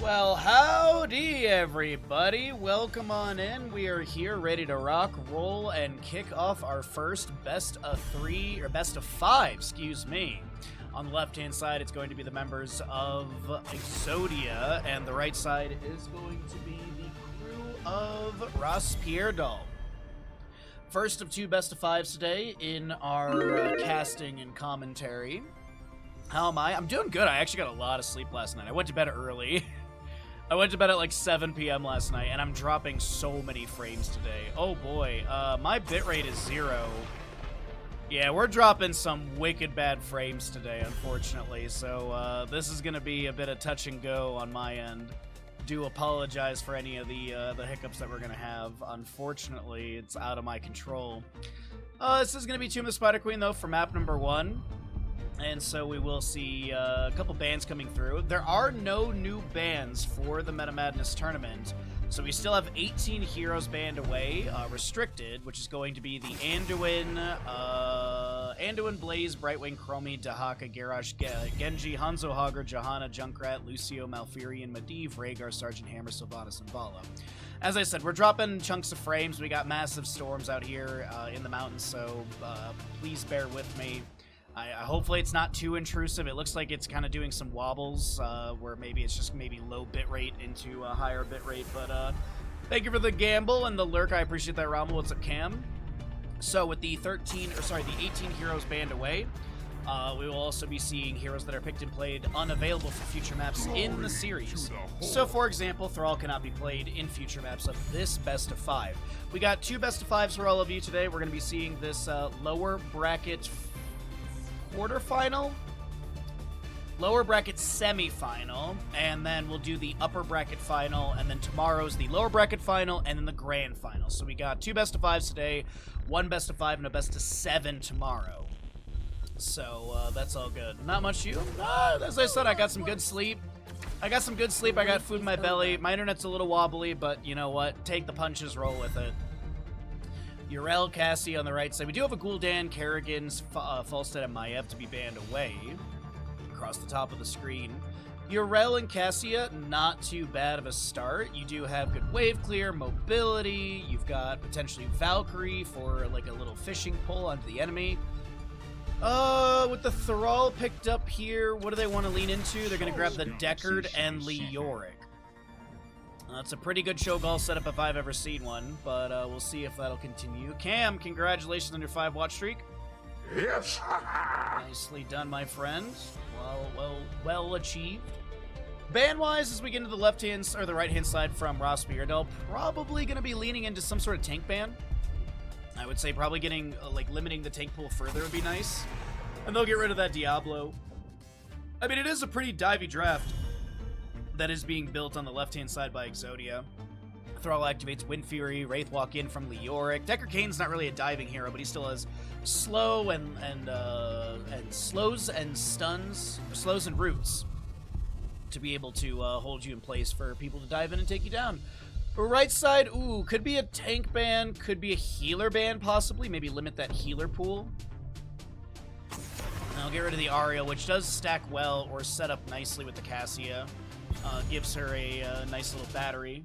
Well, howdy everybody. Welcome on in. We are here ready to rock, roll, and kick off our first best of 5, excuse me. On the left-hand side, it's going to be the members of Exodia, and the right side is going to be the crew of RossPierrDoll. First of 2 best of 5s today in our casting and commentary. How am I? I'm doing good. I actually got a lot of sleep last night. I went to bed early. I went to bed at like 7 p.m. last night, and I'm dropping so many frames today. Oh boy, my bitrate is 0. Yeah, we're dropping some wicked bad frames today, unfortunately, so this is going to be a bit of touch and go on my end. Do apologize for any of the hiccups that we're going to have. Unfortunately, it's out of my control. This is going to be Tomb of the Spider Queen, though, for map number 1. And so we will see a couple bans coming through. There are no new bans for the Meta Madness tournament. So we still have 18 heroes banned away, restricted, which is going to be the Anduin, Blaze, Brightwing, Chromie, Dehaka, Garrosh, Genji, Hanzo, Hogger, Johanna, Junkrat, Lucio, Malfurion, Medivh, Rehgar, Sergeant Hammer, Sylvanas, and Valla. As I said, we're dropping chunks of frames. We got massive storms out here in the mountains, so please bear with me. Hopefully it's not too intrusive. It looks like it's kind of doing some wobbles, where maybe it's just maybe low bitrate into a higher bitrate. But thank you for the gamble and the lurk. I appreciate that, Rommel. What's up, Cam? So with the 18 heroes banned away, we will also be seeing heroes that are picked and played unavailable for future maps in the series. So, for example, Thrall cannot be played in future maps of this best of 5. We got 2 best of 5s for all of you today. We're going to be seeing this lower bracket quarterfinal, lower bracket semifinal, and then we'll do the upper bracket final, and then tomorrow's the lower bracket final, and then the grand final. So we got 2 best of 5s today, 1 best of 5, and a best of 7 tomorrow. So that's all good. Not much you. As I said, I got some good sleep. I got food in my belly. My internet's a little wobbly, but you know what? Take the punches, roll with it. Yrel, Cassie on the right side. We do have a Gul'dan, Kerrigan's, Falstad, and Maiev to be banned away. Across the top of the screen. Yrel and Cassia, not too bad of a start. You do have good wave clear, mobility. You've got potentially Valkyrie for like a little fishing pole onto the enemy. With the Thrall picked up here, what do they want to lean into? They're going to grab the Deckard and Leoric. That's a pretty good Cho'Gall setup if I've ever seen one, but we'll see if that'll continue. Cam, congratulations on your 5-watch streak. Yes. Nicely done, my friend. Well achieved. Ban-wise, as we get into the left-hand or the right-hand side from RossPierrDoll, probably going to be leaning into some sort of tank ban. I would say probably getting like limiting the tank pool further would be nice, and they'll get rid of that Diablo. I mean, it is a pretty divey draft that is being built on the left-hand side by Exodia. Thrall activates Wind Fury, Wraith walk in from Leoric. Deckard Cain's not really a diving hero, but he still has slow and slows and stuns, slows and roots to be able to hold you in place for people to dive in and take you down. Right side, ooh, could be a tank ban, could be a healer ban possibly, maybe limit that healer pool. And I'll get rid of the Ariel, which does stack well or set up nicely with the Cassia. Gives her a nice little battery.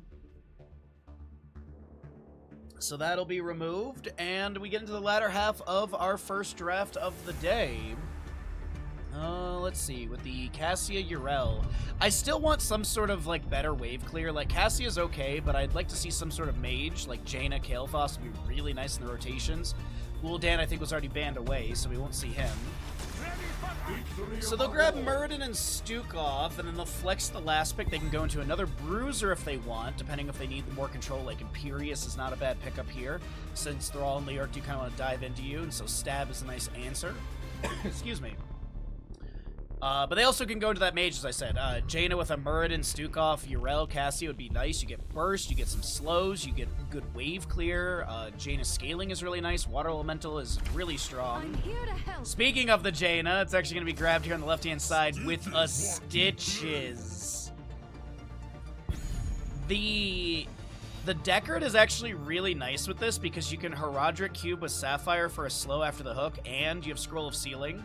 So that'll be removed, and we get into the latter half of our first draft of the day. Let's see, with the Cassia Yrel. I still want some sort of, like, better wave clear. Like, Cassia's okay, but I'd like to see some sort of mage, like Jaina, Kael'thas would be really nice in the rotations. Gul'dan, I think, was already banned away, so we won't see him. So they'll grab Muradin and Stukov, and then they'll flex the last pick. They can go into another Bruiser if they want, depending if they need more control. Like Imperious is not a bad pickup here, since Thrall and Leoric do kind of want to dive into you, and so Stab is a nice answer. Excuse me. But they also can go into that mage, as I said. Jaina with a Muradin, Stukov, Yrel, Cassie would be nice. You get burst, you get some slows, you get good wave clear. Jaina's scaling is really nice. Water Elemental is really strong. I'm here to help. Speaking of the Jaina, it's actually going to be grabbed here on the left-hand side with a Stitches. The Deckard is actually really nice with this because you can Herodric Cube with Sapphire for a slow after the hook, and you have Scroll of Sealing.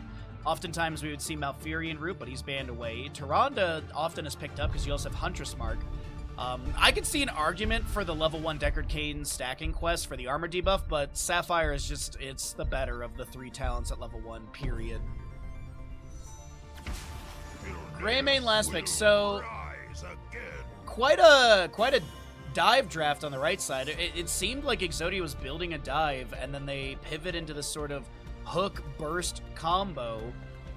Oftentimes we would see Malfurion root, but he's banned away. Tyrande often is picked up because you also have Huntress Mark. I could see an argument for the level 1 Deckard Cain stacking quest for the armor debuff, but Sapphire is just, it's the better of the 3 talents at level 1, period. Greymane last pick, so quite a dive draft on the right side. It seemed like Exodia was building a dive, and then they pivot into this sort of hook burst combo.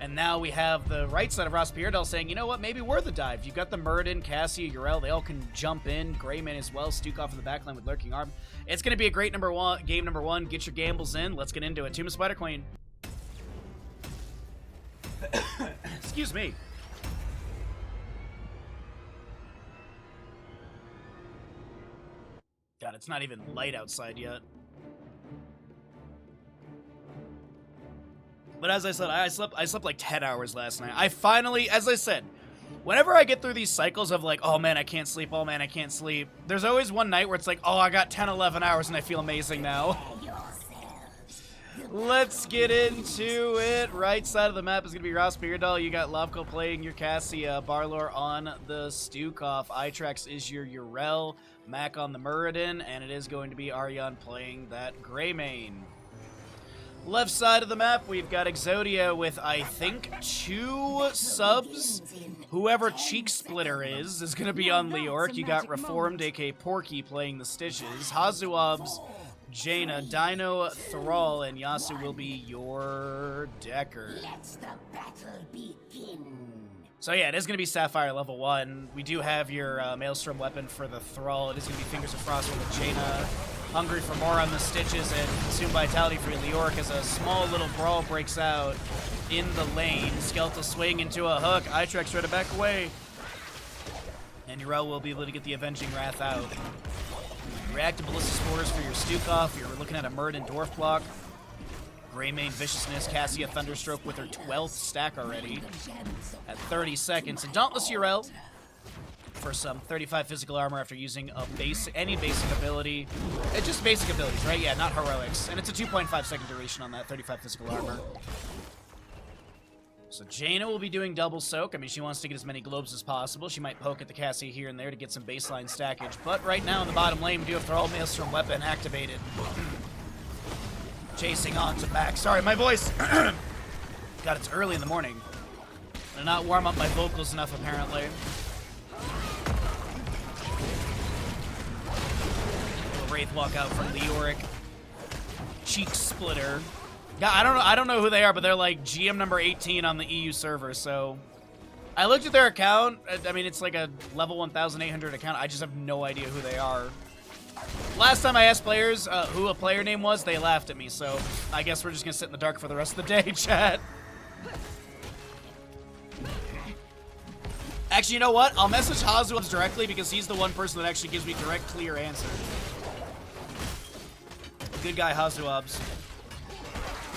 And now we have the right side of RossPierrDoll saying, you know what, maybe we're the dive. You've got the Muradin, Cassia, Yrel. They all can jump in. Greymane as well. Stukov in the backline with Lurking Arm. It's going to be a great game number 1. Get your gambles in. Let's get into it. Tomb of Spider Queen. Excuse me. God, it's not even light outside yet. But as I said, I slept like 10 hours last night. I finally, as I said, whenever I get through these cycles of like, oh man, I can't sleep, oh man, I can't sleep, there's always one night where it's like, oh, I got 10, 11 hours and I feel amazing now. Let's get into it. Right side of the map is going to be RossPierrDoll. You got Lovko playing your Cassia, Barlor on the Stukov, Itrax is your Yrel, Mac on the Muradin, and it is going to be Aryan playing that Greymane. Left side of the map, we've got Exodia with, I think, 2 subs. Whoever Cheek Splitter is going to be on Leoric. You got Reformed, aka Porky, playing the Stitches. Hazuabs, Jaina, Dino, Thrall, and Yasu will be your Deckard. Let the battle begin. So yeah, it is going to be Sapphire level 1. We do have your Maelstrom weapon for the Thrall. It is going to be Fingers of Frost with the Jaina. Hungry for more on the Stitches and Consume Vitality for Leoric as a small little brawl breaks out in the lane. Skeletal swing into a hook. Itrax ready to back away. And Yrel will be able to get the Avenging Wrath out. Reactive Ballista Spores for your Stukov. You're looking at a Muradin Dwarf block. Greymane Viciousness, Cassia Thunderstroke with her 12th stack already at 30 seconds. And Dauntless Yrel for some 35 physical armor after using any basic ability. It's just basic abilities, right? Yeah, not heroics. And it's a 2.5 second duration on that 35 physical armor. So Jaina will be doing double soak. I mean, she wants to get as many globes as possible. She might poke at the Cassia here and there to get some baseline stackage. But right now in the bottom lane, we do have Thrall Maelstrom weapon activated. Chasing on to back. Sorry, my voice. God, it's early in the morning. I did not warm up my vocals enough, apparently. Wraith walk out from Leoric. Cheek Splitter. Yeah, I don't know who they are, but they're like GM number 18 on the EU server, so I looked at their account. I mean, it's like a level 1,800 account. I just have no idea who they are. Last time I asked players who a player name was, they laughed at me, so I guess we're just gonna sit in the dark for the rest of the day, chat. Actually, you know what? I'll message Hazuabs directly because he's the one person that actually gives me direct, clear answers. Good guy, Hazuabs.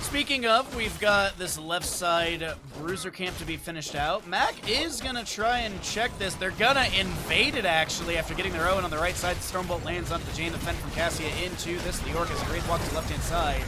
Speaking of, we've got this left side bruiser camp to be finished out. Mac is going to try and check this. They're going to invade it, actually, after getting their own on the right side. Stormbolt lands onto the Jaina, the Fen from Cassia into this. Leoric as a Wraith walks to the left-hand side.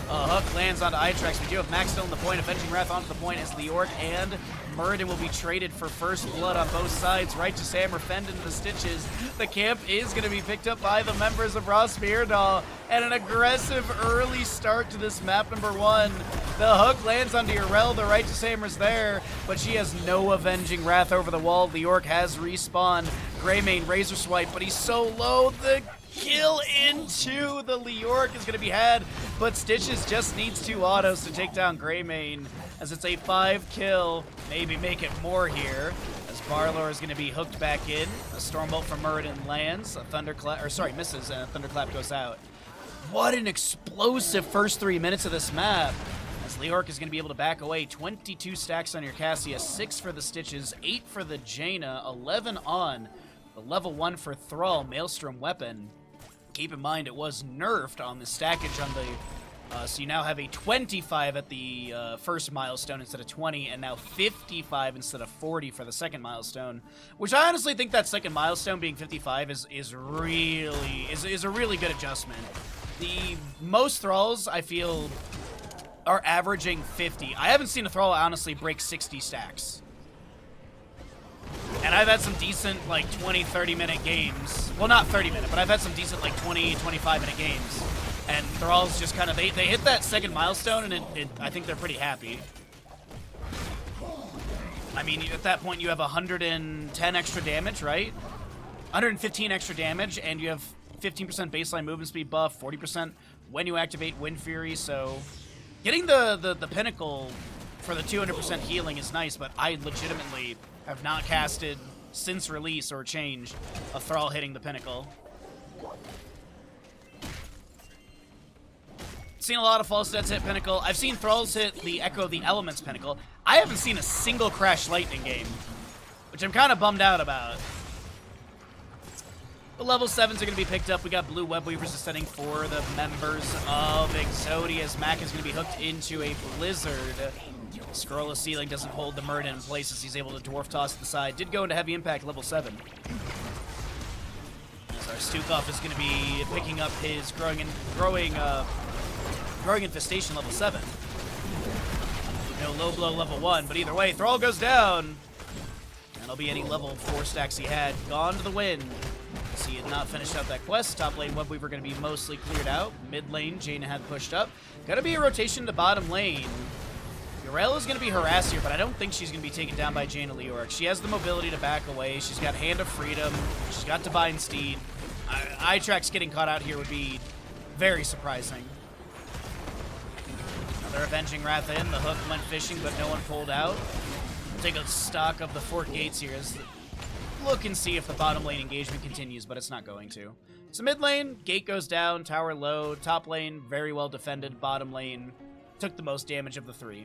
Hook lands onto Itrax. We do have Mac still in the point. Avenging Wrath onto the point as Leoric and Muradin will be traded for first blood on both sides. Righteous Hammer fend into the Stitches. The camp is going to be picked up by the members of RossPierrDoll. And an aggressive early start to this map number 1. The hook lands onto Yrel. The Righteous Hammer's there, but she has no Avenging Wrath over the wall. Leoric has respawned. Greymane Razor Swipe, but he's so low. The kill into the Leoric is going to be had, but Stitches just needs 2 autos to take down Greymane, as it's a 5 kill, maybe make it more here, as Barlor is going to be hooked back in. A Stormbolt from Muradin lands, a Thunderclap, or sorry, misses, and a Thunderclap goes out. What an explosive first 3 minutes of this map, as Leoric is going to be able to back away. 22 stacks on your Cassia, 6 for the Stitches, 8 for the Jaina, 11 on the level 1 for Thrall Maelstrom weapon. Keep in mind, it was nerfed on the stackage on the, so you now have a 25 at the first milestone instead of 20, and now 55 instead of 40 for the second milestone. Which I honestly think that second milestone being 55 is a really good adjustment. The most Thralls, I feel, are averaging 50. I haven't seen a Thrall honestly break 60 stacks. And I've had some decent, like, 20, 30-minute games. Well, not 30-minute, but I've had some decent, like, 20, 25-minute games. And Thralls just kind of, they hit that second milestone, and I think they're pretty happy. I mean, at that point, you have 110 extra damage, right? 115 extra damage, and you have 15% baseline movement speed buff, 40% when you activate Wind Fury, so getting the pinnacle for the 200% healing is nice, but I legitimately have not casted since release or change a Thrall hitting the pinnacle. Seen a lot of false sets hit pinnacle. I've seen Thralls hit the Echo of the Elements pinnacle. I haven't seen a single Crash Lightning game, which I'm kind of bummed out about. The level 7s are going to be picked up. We got blue web weavers ascending for the members of Exodia, as Mac is going to be hooked into a blizzard. Scroll of Ceiling doesn't hold the Murden in place as he's able to dwarf toss to the side. Did go into heavy impact level 7. As our Stukov is going to be picking up his growing infestation level 7. No low blow level 1, but either way, Thrall goes down. That'll be any level 4 stacks he had. Gone to the wind. He had not finished out that quest. Top lane Web Weaver going to be mostly cleared out. Mid lane, Jaina had pushed up. Going to be a rotation to bottom lane. Yrel is going to be harassed here, but I don't think she's going to be taken down by Jaina Leoric. She has the mobility to back away. She's got Hand of Freedom. She's got Divine Steed. Itrax getting caught out here would be very surprising. Another Avenging Wrath in. The hook went fishing, but no one pulled out. We'll take a stock of the Fort Gates here as look and see if the bottom lane engagement continues, but it's not going to. So mid lane, gate goes down, tower low. Top lane, very well defended. Bottom lane took the most damage of the 3.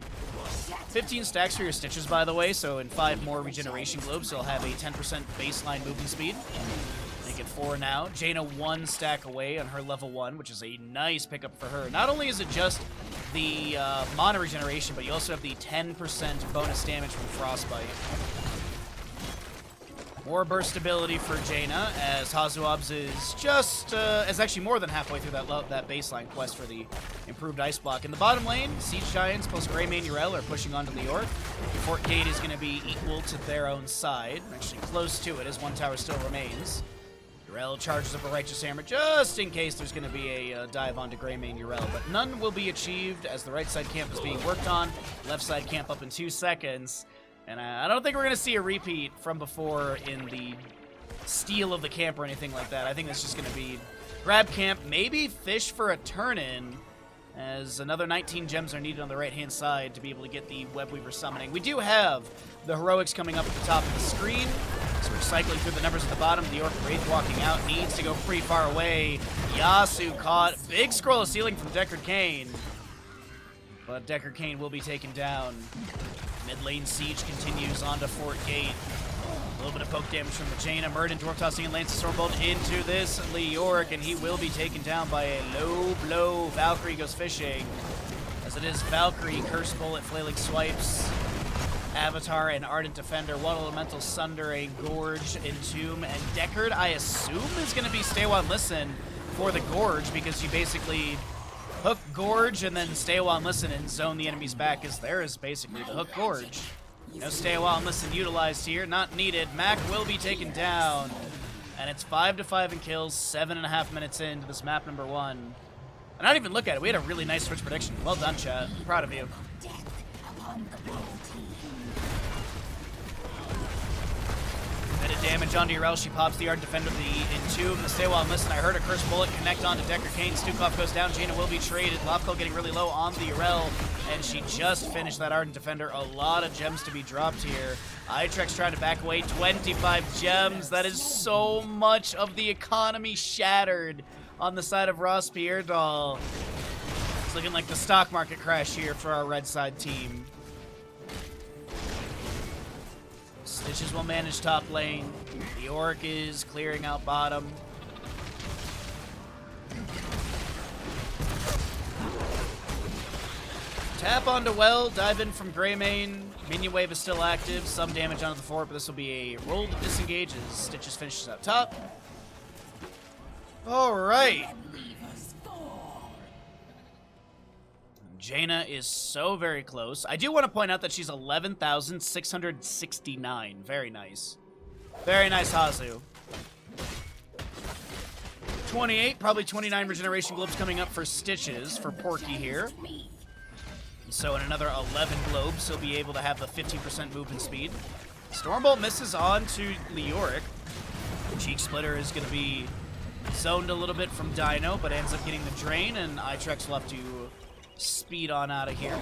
15 stacks for your stitches, by the way, so in 5 more regeneration globes, you'll have a 10% baseline movement speed. Make it 4 now. Jaina 1 stack away on her level 1, which is a nice pickup for her. Not only is it just the mana regeneration, but you also have the 10% bonus damage from Frostbite. More burst ability for Jaina, as Hazuabs is just, is actually more than halfway through that baseline quest for the improved ice block. In the bottom lane, Siege Giants plus Greymane Yrel are pushing onto Leoric. Fort Gate is going to be equal to their own side, actually close to it as one tower still remains. Yrel charges up a Righteous Hammer just in case there's going to be a dive onto Greymane Yrel, but none will be achieved as the right side camp is being worked on. Left side camp up in 2 seconds. And I don't think we're going to see a repeat from before in the steal of the camp or anything like that. I think it's just going to be grab camp, maybe fish for a turn-in, as another 19 gems are needed on the right-hand side to be able to get the Web Weaver summoning. We do have the heroics coming up at the top of the screen, so we're cycling through the numbers at the bottom. The Orc Wraith walking out, needs to go pretty far away. Yasu caught. Big scroll of ceiling from Deckard Cain, but Deckard Cain will be taken down. Mid lane siege continues onto Fort Gate. A little bit of poke damage from the Jaina. Murden, Dwarf Tossing, and Lance Stormbolt into this Leoric, and he will be taken down by a low blow. Valkyrie goes fishing. As it is Valkyrie, Curse Bullet, Flailing Swipes, Avatar, and Ardent Defender. One Elemental Sunder, a Gorge, Entomb, and Deckard, I assume, is going to be Stay While Listen for the Gorge, because you basically hook Gorge and then Stay a While and Listen and zone the enemies back, as there is basically the hook Gorge. No Stay a While and Listen utilized here, not needed. Mac will be taken down, and it's 5-5 in kills, 7.5 minutes into this map number 1. And I don't even look at it. We had a really nice switch prediction. Well done, chat. I'm proud of you. Bit of damage onto Yrel. She pops the Ardent Defender, the Entomb, the Stay While and Listen. I heard a Curse Bullet connect onto Deckard Cain. Stukov goes down. Jaina will be traded. Lofkel getting really low on the Yrel, and she just finished that Ardent Defender. A lot of gems to be dropped here. Itrex trying to back away. 25 gems. That is so much of the economy shattered on the side of RossPierrDoll. It's looking like the stock market crash here for our red side team. Stitches will manage top lane. The Orc is clearing out bottom. Tap onto well, dive in from Greymane. Minion wave is still active. Some damage onto the fort, but this will be a roll to disengage as Stitches finishes up top. All right. Jaina is so very close. I do want to point out that she's 11,669. Very nice. Very nice, Hazu. 28, probably 29 regeneration globes coming up for Stitches for Porky here. So in another 11 globes, he'll be able to have the 15% movement speed. Stormbolt misses on to Leoric. Cheek Splitter is going to be zoned a little bit from Dino, but ends up getting the drain, and Itrex will have to speed on out of here.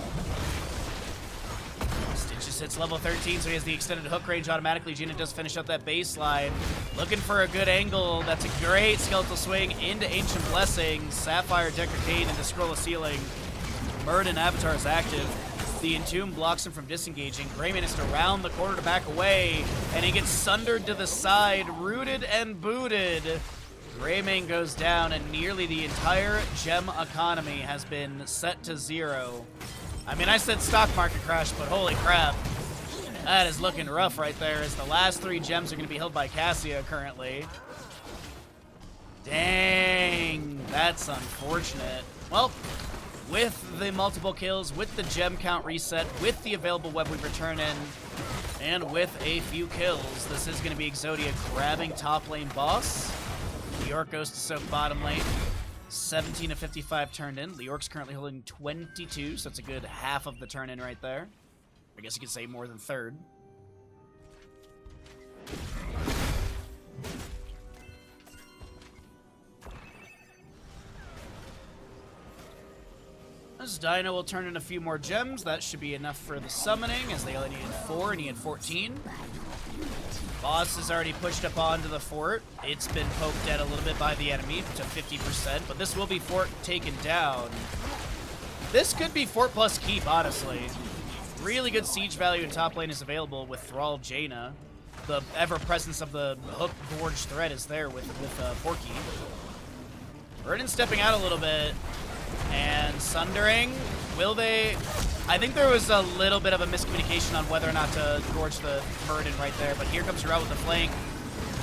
Stitches hits level 13, so he has the extended hook range automatically. Jaina does finish up that baseline. Looking for a good angle. That's a great skeletal swing into Ancient Blessing. Sapphire, Decker Kane into Scroll of Sealing. Murden Avatar is active. The Entomb blocks him from disengaging. Greymane is to round the corner to back away, and he gets sundered to the side, rooted and booted. Greymane goes down, and nearly the entire gem economy has been set to 0. I mean, I said stock market crash, but holy crap. That is looking rough right there, as the last 3 gems are going to be held by Cassia currently. Dang, that's unfortunate. Well, with the multiple kills, with the gem count reset, with the available web weaver turn in, and with a few kills, this is going to be Exodia grabbing top lane boss. Leoric goes to soak bottom lane. 17 of 55 turned in. Leoric's currently holding 22, so it's a good half of the turn in right there. I guess you could say more than third. As Dino will turn in a few more gems, that should be enough for the summoning, as they only needed 4 and he had 14. Boss is already pushed up onto the fort. It's been poked at a little bit by the enemy to 50%, but this will be fort taken down. This could be fort plus keep, honestly. Really good siege value in top lane is available with Thrall Jaina. The ever-presence of the hook gorge threat is there with Porky. Burden stepping out a little bit. And Sundering, will they? I think there was a little bit of a miscommunication on whether or not to gorge the Murden right there, but here comes Rel with the flank.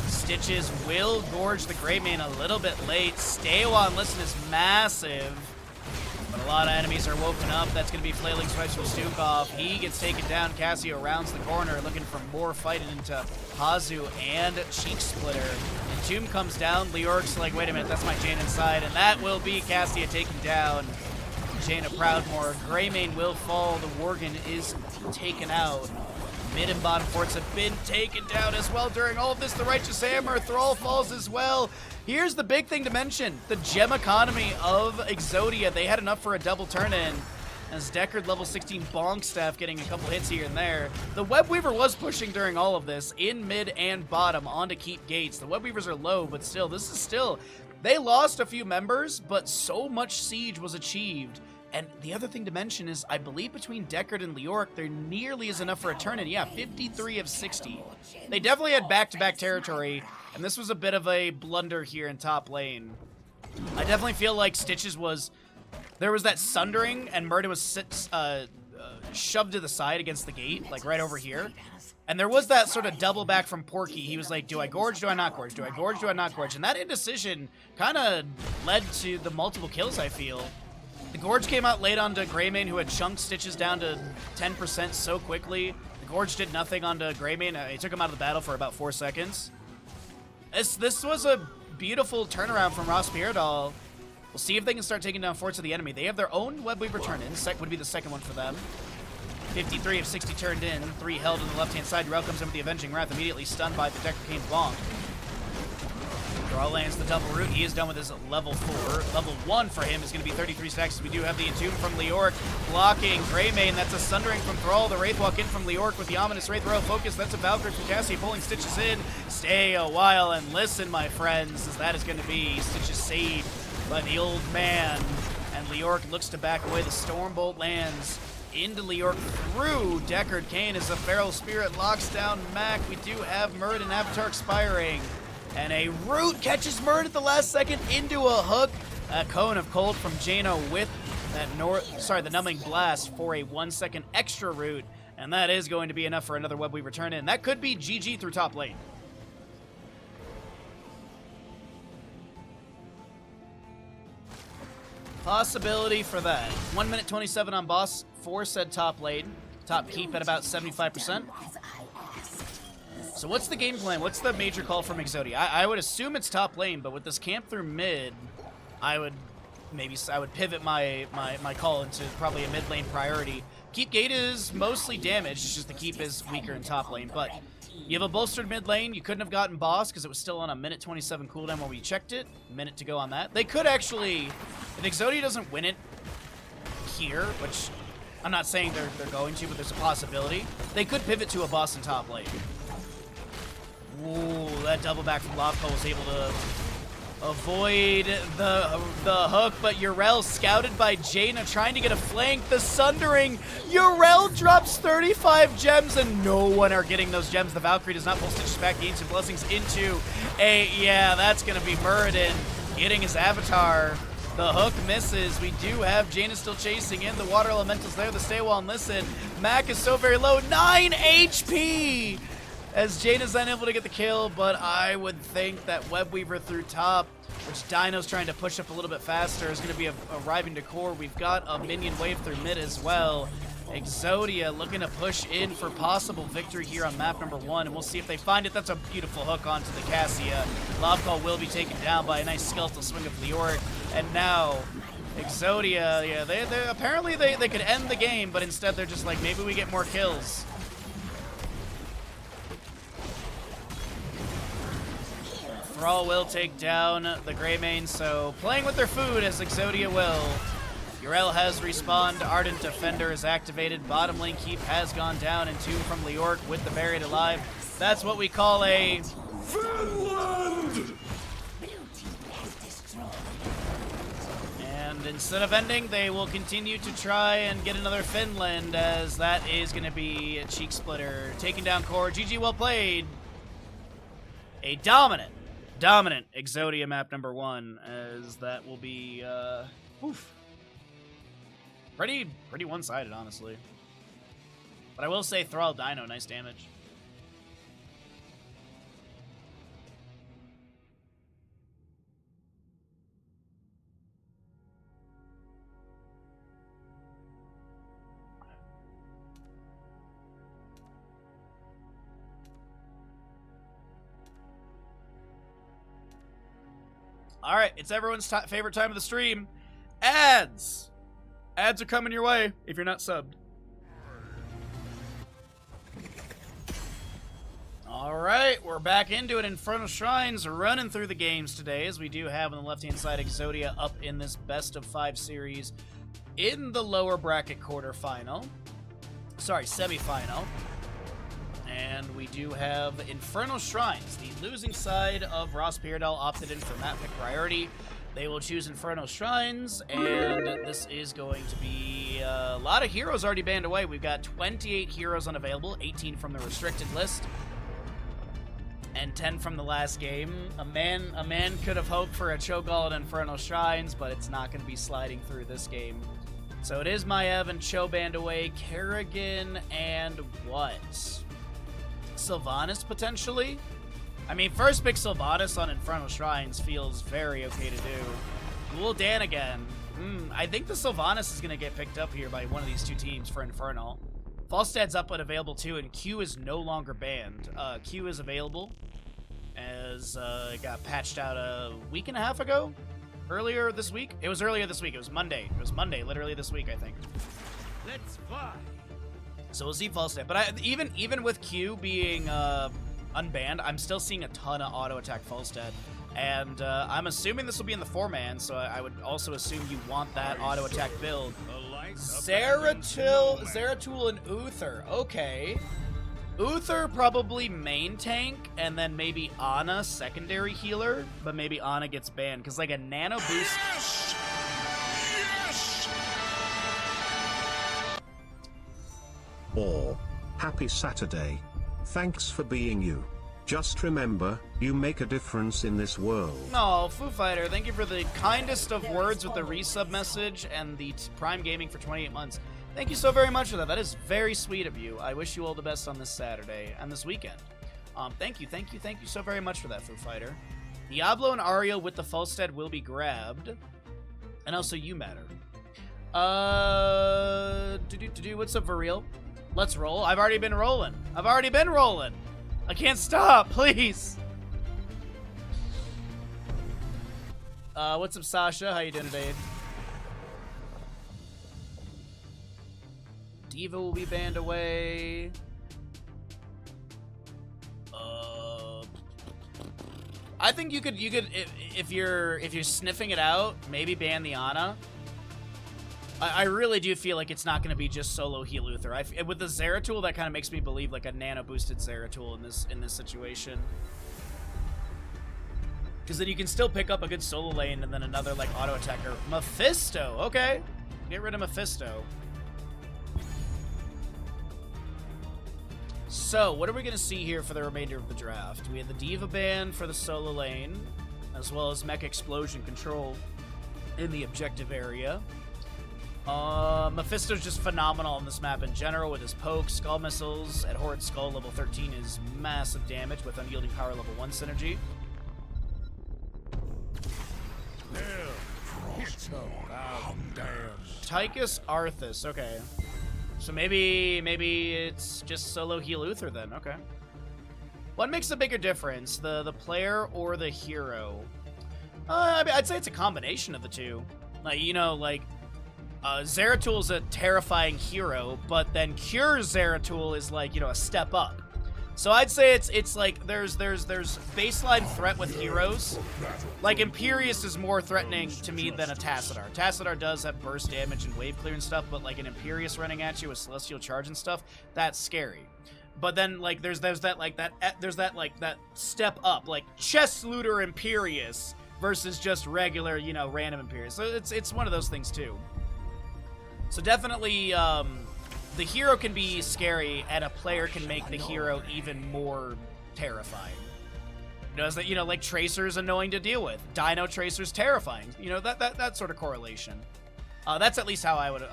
Stitches will gorge the Greymane a little bit late. Stay on listen is massive, but a lot of enemies are woken up. That's going to be Flailing Stripes from Stukov. He gets taken down. Cassio rounds the corner, looking for more fighting into Hazu and Cheek Splitter. Entomb comes down. Leoric's like, wait a minute, that's my Jaina inside, and that will be Cassia taken down. Jaina Proudmoore. Greymane will fall. The Worgen is taken out. Mid and bottom forts have been taken down as well during all of this. The Righteous Hammer. Thrall falls as well. Here's the big thing to mention. The gem economy of Exodia. They had enough for a double turn-in. As Deckard, level 16 Bonk Staff, getting a couple hits here and there. The Web Weaver was pushing during all of this, in mid and bottom, on to keep gates. The Web Weavers are low, but still, this is still... They lost a few members, but so much siege was achieved. And the other thing to mention is, I believe between Deckard and Leoric, there nearly is enough for a turn-in. Yeah, 53 of 60. They definitely had back-to-back territory, and this was a bit of a blunder here in top lane. I definitely feel like Stitches was... There was that Sundering, and Murden was shoved to the side against the gate, like right over here. And there was that sort of double back from Porky. He was like, do I gorge, do I not gorge? Do I gorge, do I not gorge? And that indecision kind of led to the multiple kills, I feel. The gorge came out late onto Greymane, who had chunked Stitches down to 10% so quickly. The gorge did nothing onto Greymane. It took him out of the battle for about 4 seconds. This was a beautiful turnaround from RossPierrDoll. We'll see if they can start taking down forts of the enemy. They have their own Web Weaver turn-in. Would be the second one for them. 53 of 60 turned in. 3 held on the left-hand side. Rel comes in with the Avenging Wrath, immediately stunned by the Decker Kane Bonk. Draw lands the double root. He is done with his level 4. Level 1 for him is going to be 33 stacks. We do have the Entomb from Leoric blocking Greymane. That's a Sundering from Thrall. The Wraithwalk in from Leoric with the ominous Wraith Royal Focus. That's a Valkyrie from Cassie pulling Stitches in. Stay a while and listen, my friends, as that is going to be Stitches saved by the old man, and Leoric looks to back away. The Stormbolt lands into Leoric through Deckard Kane as the Feral Spirit locks down Mac. We do have Murd and Avatar expiring, and a root catches Murd at the last second into a hook. A Cone of Cold from Jaina with that the Numbing Blast for a 1 second extra root, and that is going to be enough for another Web Weaver turn in. That could be GG through top lane. Possibility for that. 1 minute 27 on boss. 4 said top lane. Top keep at about 75%. So what's the game plan? What's the major call from Exodia? I would assume it's top lane, but with this camp through mid, I would pivot my call into probably a mid lane priority. Keep gate is mostly damaged, it's just the keep is weaker in top lane, but you have a bolstered mid lane. You couldn't have gotten boss because it was still on a minute 27 cooldown when we checked it. Minute to go on that. They could actually, if Exodia doesn't win it here, which I'm not saying they're going to, but there's a possibility, they could pivot to a boss in top lane. Ooh, that double back from Lopko was able to avoid the hook, but Yrel scouted by Jaina trying to get a flank. The Sundering. Yrel drops 35 gems and no one are getting those gems. The Valkyrie does not pull Stitches back. The Ancient Blessings into a, yeah, that's going to be Muradin getting his avatar. The hook misses. We do have Jaina still chasing in. The Water Elemental's there. The stay well and listen. Mac is so very low. 9 HP! As Jaina's unable to get the kill, but I would think that Web Weaver through top, which Dino's trying to push up a little bit faster, is going to be arriving to core. We've got a minion wave through mid as well. Exodia looking to push in for possible victory here on map number 1, and we'll see if they find it. That's a beautiful hook onto the Cassia. Lobcall will be taken down by a nice skeletal swing of Leoric, and now Exodia, yeah, they apparently they could end the game, but instead they're just like, maybe we get more kills. Thrall will take down the Greymane, so playing with their food as Exodia will. Yrel has respawned, Ardent Defender is activated, bottom lane keep has gone down, and 2 from Leoric with the Buried Alive. That's what we call a Finland! And instead of ending, they will continue to try and get another Finland, as that is going to be a cheek splitter. Taking down core, GG, well played. A dominant Exodia map number 1, as that will be pretty one-sided, honestly. But I will say Thrall Dino, nice damage. All right, it's everyone's favorite time of the stream. Ads! Ads are coming your way if you're not subbed. All right, we're back into it. Infernal Shrines running through the games today, as we do have on the left-hand side Exodia up in this best-of-5 series in the lower bracket quarterfinal. Sorry, semifinal. And we do have Infernal Shrines. The losing side of RossPierrDoll opted in for map pick priority. They will choose Infernal Shrines, and this is going to be a lot of heroes already banned away. We've got 28 heroes unavailable, 18 from the restricted list, and 10 from the last game. A man could have hoped for a Cho'Gall at Infernal Shrines, but it's not going to be sliding through this game. So it is Maev and Cho banned away, Kerrigan, and what? Sylvanas, potentially? I mean, first pick Sylvanas on Infernal Shrines feels very okay to do. Ghoul Dan again. I think the Sylvanas is going to get picked up here by one of these 2 teams for Infernal. Falstad's up and available too, and Q is no longer banned. Q is available, as it got patched out a week and a half ago? Earlier this week? It was earlier this week. It was Monday. It was Monday, literally this week, I think. Let's fly. So we'll see Falstad. But even with Q being unbanned, I'm still seeing a ton of auto attack Falstad. And I'm assuming this will be in the 4-man, so I would also assume you want that auto attack build. Zeratul and Uther. Okay. Uther probably main tank, and then maybe Ana secondary healer, but maybe Ana gets banned, because like a nano boost... Yes! Yes! Or, happy Saturday. Thanks for being you. Just remember, you make a difference in this world. Oh, Foo Fighter, thank you for the kindest of words with the resub message and the Prime Gaming for 28 months. Thank you so very much for that. That is very sweet of you. I wish you all the best on this Saturday and this weekend. Thank you so very much for that, Foo Fighter. Diablo and Ario with the Falstad will be grabbed. And also, you matter. What's up for real? Let's roll. I've already been rolling. I can't stop, please. What's up, Sasha? How you doing today? Diva will be banned away. I think you could if you're sniffing it out, maybe ban the Ana. I really do feel like it's not going to be just solo heal Uther. With the Zeratul, that kind of makes me believe like a nano boosted Zeratul in this situation. Because then you can still pick up a good solo lane and then another like auto attacker. Mephisto, okay. Get rid of Mephisto. So, what are we going to see here for the remainder of the draft? We have the Diva ban for the solo lane, as well as Mech Explosion control in the objective area. Mephisto's just phenomenal on this map in general with his poke, skull missiles at Horrid Skull level 13 is massive damage with unyielding power level 1 synergy. Tychus Arthas, okay. So maybe it's just solo heal Uther then, okay. What makes a bigger difference, the player or the hero? I mean, I'd say it's a combination of the two. Like, you know, like, Zeratul's a terrifying hero, but then Cure Zeratul is like, you know, a step up. So I'd say it's like there's baseline threat with heroes. Like Imperius is more threatening to me than a Tassadar. Tassadar does have burst damage and wave clear and stuff, but like an Imperius running at you with Celestial Charge and stuff, that's scary. But then like there's that step up, like Chest Looter Imperius versus just regular, you know, random Imperius. So it's one of those things too. So definitely the hero can be scary, and a player can make the hero even more terrifying. You know, that, you know, like Tracer's annoying to deal with. Dino Tracer's terrifying. You know, that sort of correlation. That's at least how I would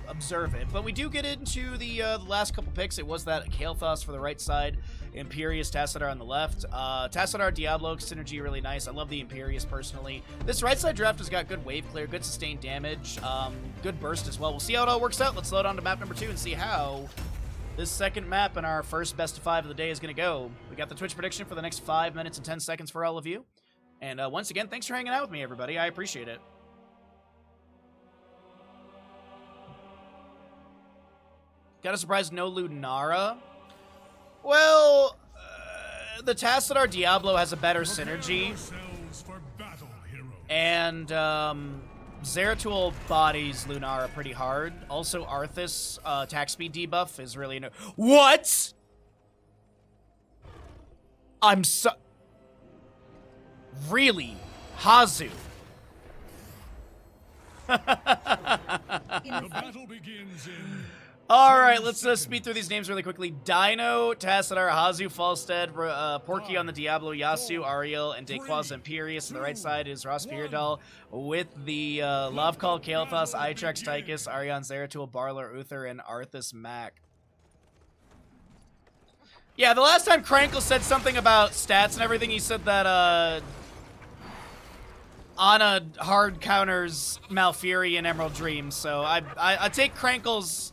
observe it. But we do get into the last couple picks. It was that Kael'thas for the right side, Imperius Tassadar on the left. Tassadar Diablo synergy really nice. I love the Imperius personally. This right side draft has got good wave clear, good sustained damage, good burst as well. We'll see how it all works out. Let's load on to map number 2 and see how this second map in our first best of 5 of the day is going to go. We got the Twitch prediction for the next 5 minutes and 10 seconds for all of you. And once again, thanks for hanging out with me, everybody. I appreciate it. Got a surprise, no Lunara. Well, the Tassadar Diablo has a better synergy. And Zeratul bodies Lunara pretty hard. Also, Arthas attack speed debuff is really no. What? I'm so. Really? Hazu. The battle begins in. All right, let's speed through these names really quickly. Dino, Tassadar, Hazu, Falstead, Porky on the Diablo, Yasu, Ariel, and Dayquaza Imperius. On the right side is RossPierrDoll with the Love Call, Kael'thas, Itrex, Tychus, Arion, Zeratul, Barler, Uther, and Arthas Mac. Yeah, the last time Krankle said something about stats and everything, he said that Ana hard counters Malfurion Emerald Dream. So I take Krankle's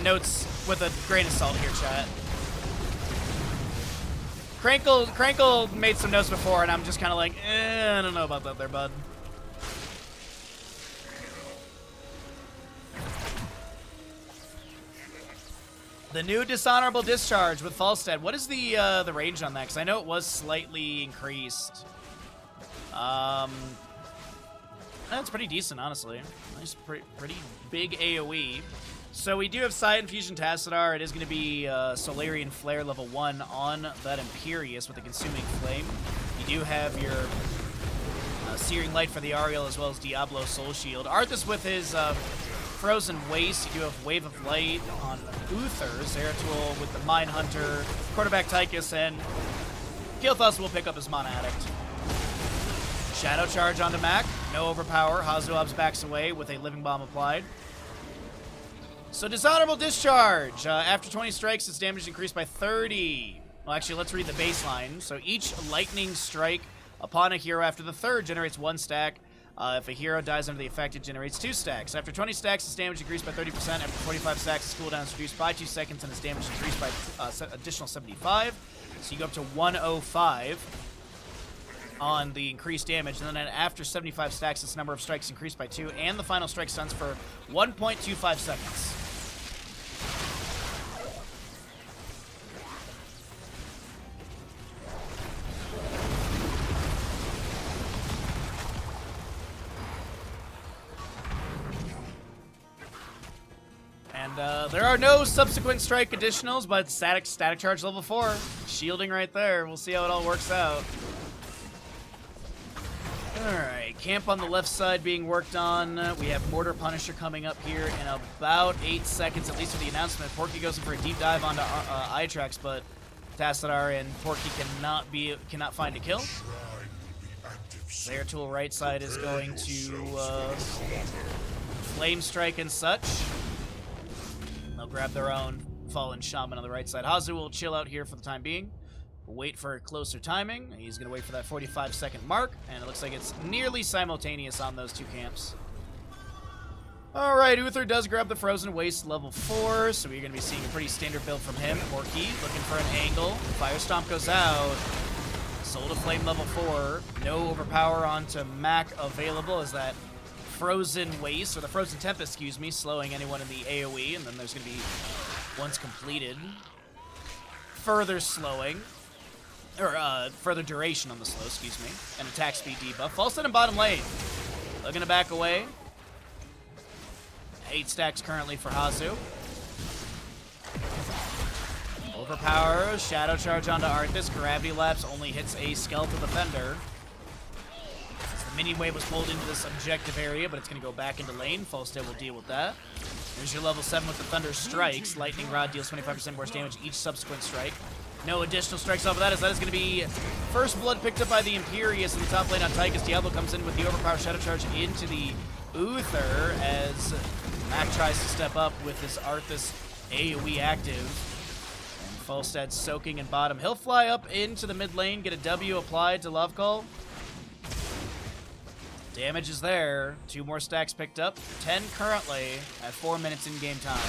notes with a grain of salt here, chat. Krankle made some notes before, and I'm just kind of like, I don't know about that there, bud. The new Dishonorable Discharge with Falstead. What is the range on that? Because I know it was slightly increased. That's pretty decent, honestly. Nice, pretty big AoE. So we do have Psi Infusion Tassadar. It is going to be Solarian Flare level 1 on that Imperius with a Consuming Flame. You do have your Searing Light for the Ariel as well as Diablo Soul Shield. Arthas with his Frozen Waste. You do have Wave of Light on Uther. Zeratul with the Mine Hunter. Quarterback Tychus, and Kael'thas will pick up his Mana Addict. Shadow Charge onto Mac. No overpower. Hazuab's backs away with a Living Bomb applied. So Dishonorable Discharge. After 20 strikes, its damage increased by 30. Well, actually, let's read the baseline. So each Lightning Strike Upon a hero after the third, generates 1 stack. If a hero dies under the effect, it generates 2 stacks. After 20 stacks, its damage increased by 30%. After 45 stacks, its cooldown is reduced by 2 seconds, and its damage is increased by additional 75. So you go up to 105 on the increased damage, and then after 75 stacks, its number of strikes increased by 2, and the final strike stuns for 1.25 seconds. And there are no subsequent strike additionals, but static charge level 4. Shielding right there. We'll see how it all works out. Alright, camp on the left side being worked on. We have Mortar Punisher coming up here in about 8 seconds, at least with the announcement. Porky goes in for a deep dive onto Itrax, but Tassadar and Porky cannot find a kill. Zeratul right side is going to Flame Strike and such. They'll grab their own Fallen Shaman on the right side. Hanzo will chill out here for the time being. Wait for closer timing. He's going to wait for that 45-second mark, and it looks like it's nearly simultaneous on those two camps. Alright, Uther does grab the Frozen Waste level 4, so we're going to be seeing a pretty standard build from him. Porky looking for an angle. Fire Stomp goes out. Soul to Flame level 4. No overpower onto Mac available as that Frozen Waste, or the Frozen Tempest, excuse me, slowing anyone in the AoE, and then there's going to be, once completed, further slowing. Or, further duration on the slow, excuse me. And attack speed debuff. False set in bottom lane. Looking to back away. 8 stacks currently for Hanzo. Overpower. Shadow charge onto Arthas. Gravity Lapse only hits a Skeletal Defender. The minion wave was pulled into this objective area, but it's going to go back into lane. Falstad will deal with that. There's your level 7 with the Thunder Strikes. Lightning Rod deals 25% more damage each subsequent strike. No additional strikes off of that, as that is going to be First Blood picked up by the Imperius in the top lane on Tychus. Diablo comes in with the Overpower Shadow Charge into the Uther as Mac tries to step up with his Arthas AoE active. And Falstad soaking in bottom. He'll fly up into the mid lane, get a W applied to Love Call. Damage is there. 2 more stacks picked up. 10 currently at 4 minutes in game time.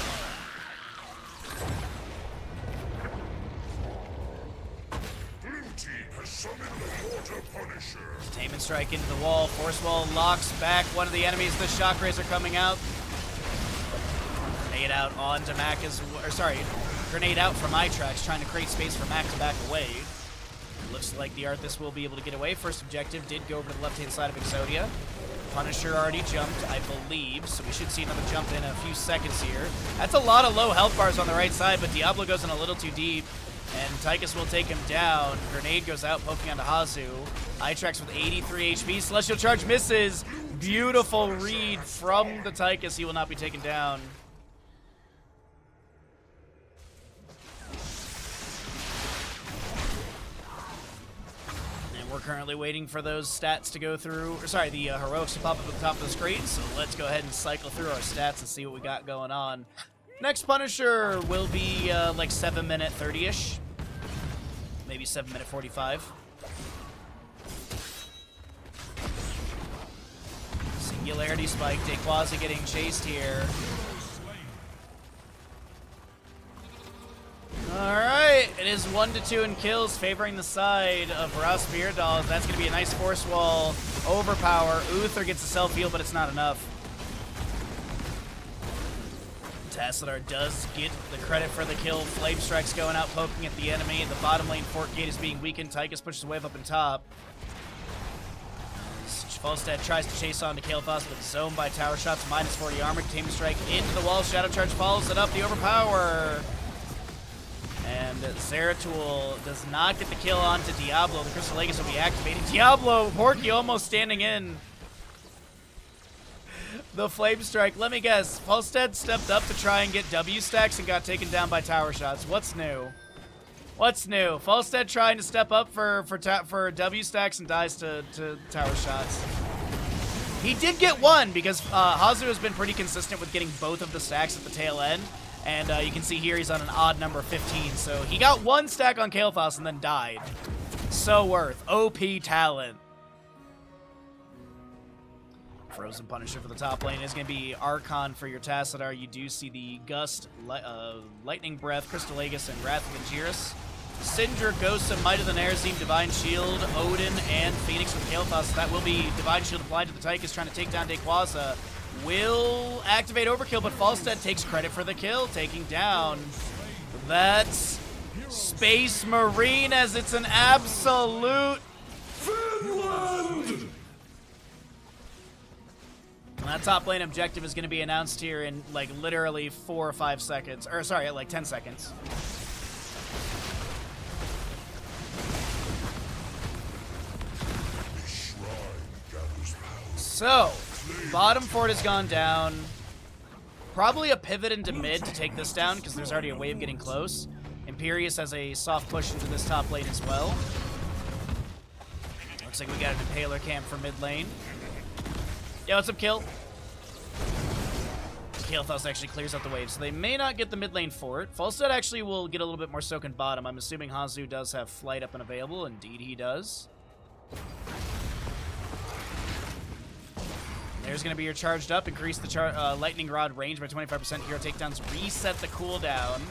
Containment Strike into the wall. Force Wall locks back one of the enemies. The Shock Razor coming out. Grenade out onto Mac grenade out from Itrax, trying to create space for Mac to back away. Looks like the Arthas will be able to get away. First objective did go over to the left-hand side of Exodia. Punisher already jumped, I believe, so we should see another jump in a few seconds here. That's a lot of low health bars on the right side, but Diablo goes in a little too deep. And Tychus will take him down. Grenade goes out, poking onto Hanzo. Itrax with 83 HP. Celestial Charge misses. Beautiful read from the Tychus. He will not be taken down. And we're currently waiting for those stats to go through. Or sorry, the heroics to pop up at the top of the screen. So let's go ahead and cycle through our stats and see what we got going on. Next Punisher will be like 7-minute 30-ish. Maybe 7-minute 45. Singularity Spike. Dayquaza getting chased here. Alright, it is 1-2 in kills, favoring the side of RossPierrDoll. That's going to be a nice Force Wall. Overpower. Uther gets a self-heal, but it's not enough. Tassadar does get the credit for the kill. Flame Strike's going out, poking at the enemy. The bottom lane Fort Gate is being weakened. Tychus pushes the wave up in top. Falstad tries to chase on to Kael'thas, but zoned by tower shots. Minus 40 armor. Containment Strike into the wall. Shadow Charge follows it up. The Overpower. And Zeratul does not get the kill onto Diablo. The Crystal Aegis will be activated. Diablo, Porky almost standing in. The Flame Strike. Let me guess. Falstad stepped up to try and get W stacks and got taken down by tower shots. What's new? What's new? Falstad trying to step up for W stacks and dies to tower shots. He did get one because Hanzo has been pretty consistent with getting both of the stacks at the tail end. And you can see here he's on an odd number 15. So he got 1 stack on Kael'thas and then died. So worth. OP talent. Frozen Punisher for the top lane is going to be Archon for your Tassadar. You do see the Gust, Lightning Breath, Crystal Aegis, and Wrath of Angiris. Cinder, Ghost of Might of the Nerazim, Divine Shield, Odin, and Phoenix with Kael'thas. That will be Divine Shield applied to the Tychus trying to take down Rayquaza. Will activate Overkill, but Falstad takes credit for the kill, taking down that Space Marine as it's an absolute Finland! That top lane objective is going to be announced here in like literally 4 or 5 seconds. Or sorry, like 10 seconds. So, bottom fort has gone down. Probably a pivot into mid to take this down because there's already a wave getting close. Imperius has a soft push into this top lane as well. Looks like we got an Impaler camp for mid lane. Yeah, what's up, Kill? Kael'thas actually clears out the wave, so they may not get the mid lane fort. Falstad actually will get a little bit more soak in bottom. I'm assuming Hanzo does have flight up and available. Indeed he does. There's going to be your charged up. Increase the Lightning Rod range by 25%. Hero takedowns. Reset the cooldown.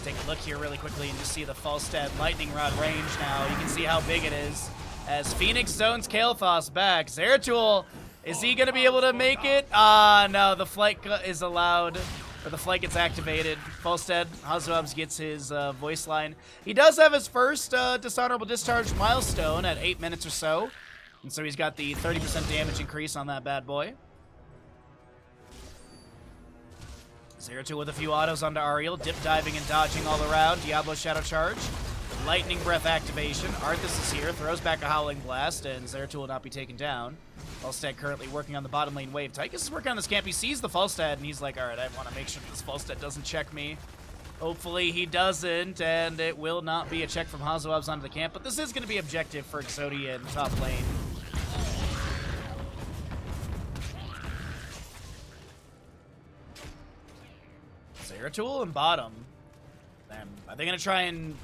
Take a look here really quickly and just see the Falstad Lightning Rod range now. You can see how big it is. As Phoenix zones Kael'thas back. Zeratul, is he going to be able to make it? No, the flight is allowed. Or the flight gets activated. Falstad, Hazuabs gets his voice line. He does have his first dishonorable discharge milestone at 8 minutes or so. And so he's got the 30% damage increase on that bad boy. Zeratul with a few autos onto Ariel, dip diving and dodging all around. Diablo Shadow Charge, Lightning Breath activation. Arthas is here, throws back a Howling Blast, and Zeratul will not be taken down. Falstad currently working on the bottom lane wave. Tychus is working on this camp. He sees the Falstad, and he's like, alright, I want to make sure that this Falstad doesn't check me. Hopefully he doesn't, and it will not be a check from Hazuabs onto the camp, but this is going to be objective for Exodia in top lane. Zeratul and bottom. Are they going to try and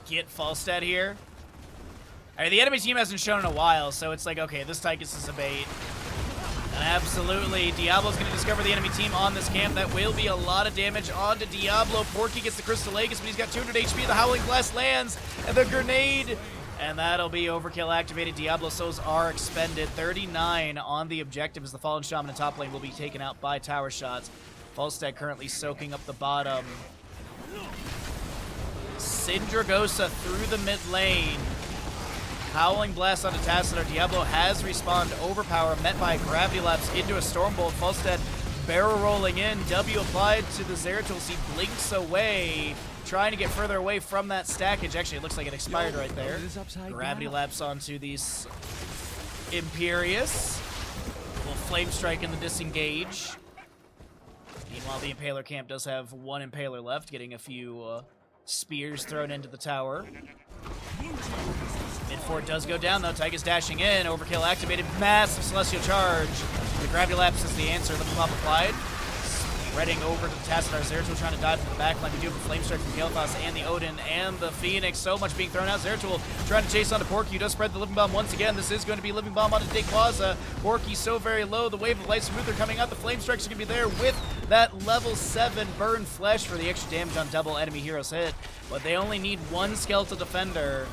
get Falstad here? The enemy team hasn't shown in a while, so it's like, okay, this Tychus is a bait. And absolutely, Diablo's going to discover the enemy team on this camp. That will be a lot of damage onto Diablo. Porky gets the Crystal Aegis, but he's got 200 HP. The Howling Blast lands, and the grenade, and that'll be Overkill activated. Diablo souls are expended. 39 on the objective as the Fallen Shaman in top lane will be taken out by tower shots. Falstad currently soaking up the bottom. Syndragosa through the mid lane. Howling Blast onto Tassadar. Diablo has respawned to Overpower, met by Gravity Lapse into a Stormbolt. Falstad barrel rolling in. W applied to the Zeratul. He blinks away, trying to get further away from that stackage. Actually, it looks like it expired right there. Gravity Lapse onto these Imperius. Will Flame Strike in the disengage. Meanwhile, the Impaler camp does have one Impaler left, getting a few spears thrown into the tower. Mid fort does go down though. Tychus dashing in. Overkill activated. Massive Celestial Charge. The Gravity Lapse is the answer. Living Bomb applied. Spreading over to the Tassadar. Zeratul trying to dive from the backline. We do have a Flame Strike from Kael'thas and the Odin and the Phoenix. So much being thrown out. Zeratul trying to chase onto Porky, who does spread the Living Bomb once again. This is going to be Living Bomb onto Rayquaza. Porky so very low. The Wave of Light Smoother coming out. The Flame Strikes are going to be there with that level 7 Burn Flesh for the extra damage on double enemy heroes hit. But they only need one Skeletal Defender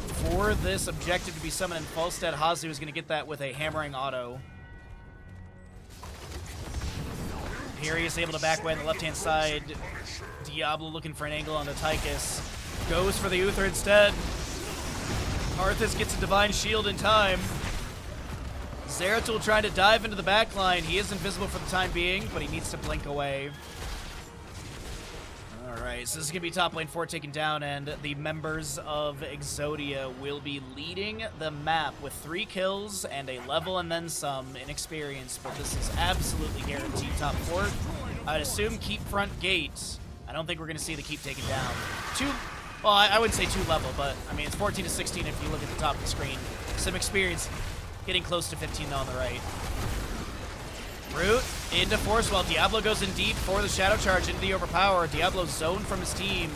for this objective to be summoned, and Falstad Hazu is going to get that with a Hammering Auto. Imperius able to back away on the left-hand side. Diablo looking for an angle on the Tychus. Goes for the Uther instead. Arthas gets a Divine Shield in time. Zeratul trying to dive into the backline. He is invisible for the time being, but he needs to blink away. Alright, so this is going to be top lane 4 taken down, and the members of Exodia will be leading the map with 3 kills and a level and then some in experience, but this is absolutely guaranteed top 4. I'd assume keep front gates. I don't think we're going to see the keep taken down. Well, I wouldn't say 2 level, but I mean, it's 14 to 16 if you look at the top of the screen. Some experience, getting close to 15 on the right. Root into Force while Diablo goes in deep for the Shadow Charge into the Overpower. Diablo zoned from his team.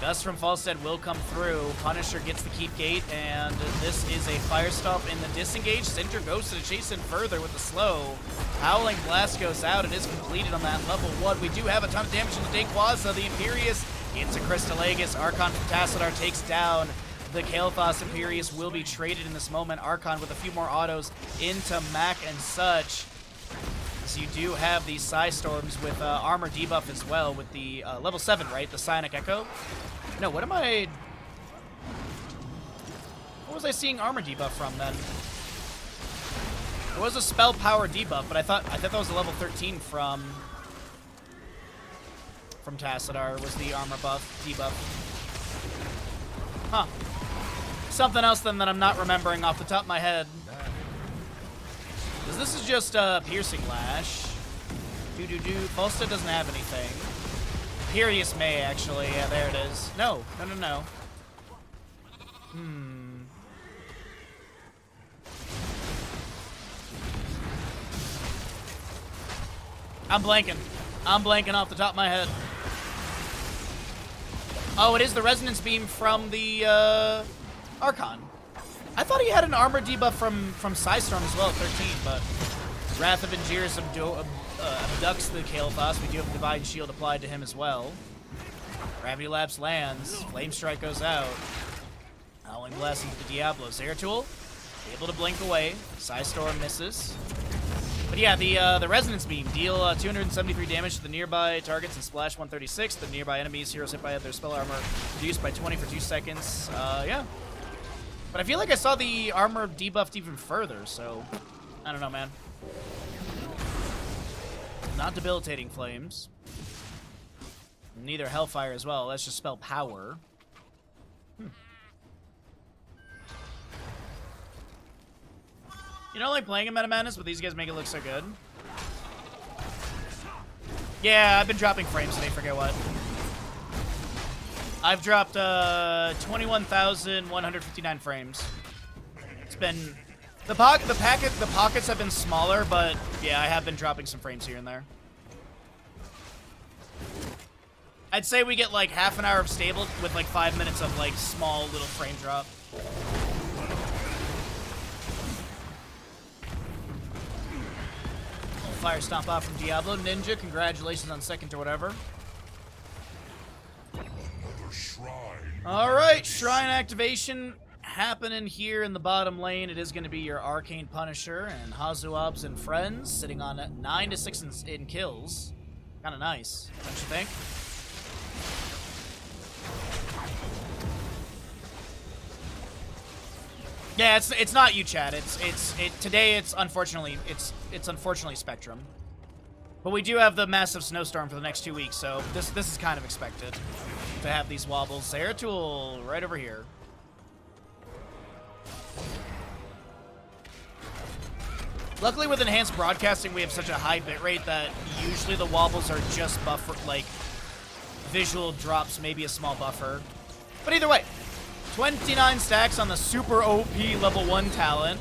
Gust from Falstead will come through. Punisher gets the keep gate, and this is a Fire Stomp in the disengage. Cinder goes to chase in further with the slow. Howling Blast goes out. It is completed on that level 1. We do have a ton of damage into Dayquaza. The Imperious into Crystal Aegis. Archon from Tassadar takes down the Kael'thas. Imperious will be traded in this moment. Archon with a few more autos into Mac and such. So you do have these Psystorms with armor debuff as well with the level 7, right? The Psionic Echo. No, what am I... What was I seeing armor debuff from then? It was a spell power debuff, but I thought that was a level 13 from Tassadar was the armor buff debuff. Huh. Something else then that I'm not remembering off the top of my head. Because this is just Piercing Lash. Do-do-do. Falstead doesn't have anything. Imperious may, actually. Yeah, there it is. No. I'm blanking off the top of my head. Oh, it is the Resonance Beam from the Archon. I thought he had an armor debuff from Psystorm as well at 13, but Wrath of Angiers abducts the Kael'thas. We do have Divine Shield applied to him as well. Gravity Lapse lands. Flame Strike goes out. Howling Blast into the Diablo. Zeratul able to blink away. Psystorm misses. But yeah, the Resonance Beam. Deal 273 damage to the nearby targets and splash 136. The nearby enemies, heroes hit by their spell armor reduced by 20 for 2 seconds. Yeah. But I feel like I saw the armor debuffed even further, so I don't know, man. Not debilitating flames. Neither Hellfire as well. That's just spell power. You know, like playing a Meta Madness, but these guys make it look so good. Yeah, I've been dropping frames today, forget what. I've dropped 21,159 frames. It's been the pockets have been smaller, but yeah, I have been dropping some frames here and there. I'd say we get like half an hour of stable with like 5 minutes of like small little frame drop. Fire Stomp off from Diablo. Ninja, congratulations on second or whatever. Alright, Shrine activation happening here in the bottom lane. It is going to be your Arcane Punisher and Hazuabs and friends, sitting on 9 to 6 in kills. Kind of nice, don't you think? Yeah, it's not you, Chad. Today it's unfortunately Spectrum. But we do have the massive snowstorm for the next 2 weeks, so this is kind of expected to have these wobbles. Zeratul right over here. Luckily with enhanced broadcasting we have such a high bitrate that usually the wobbles are just buffer, like visual drops, maybe a small buffer. But either way, 29 stacks on the super OP level 1 talent.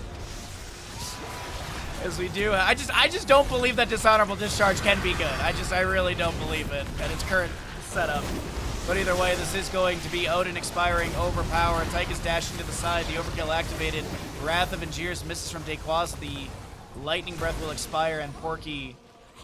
As we do, I just don't believe that Dishonorable Discharge can be good. I really don't believe it at its current setup. But either way, this is going to be Odin expiring, overpower. Tychus dashing to the side, the overkill activated. Wrath of Angiers misses from Dayquaza. The Lightning Breath will expire, and Porky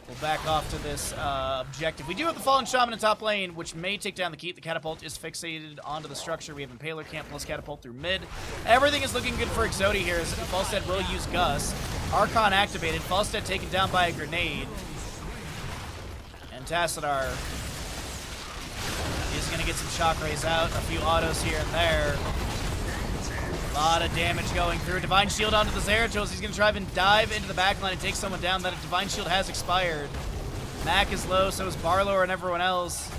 will back off to this objective. We do have the Fallen Shaman in top lane, which may take down the keep. The Catapult is fixated onto the structure. We have Impaler Camp plus Catapult through mid. Everything is looking good for Exodia here, as Falstead will use Gus. Archon activated. Falstead taken down by a grenade. And Tassadar is going to get some shock rays out. A few autos here and there. A lot of damage going through. Divine Shield onto the Zeratul. He's going to try and dive into the backline and take someone down. That Divine Shield has expired. Mac is low, so is Barlow and everyone else.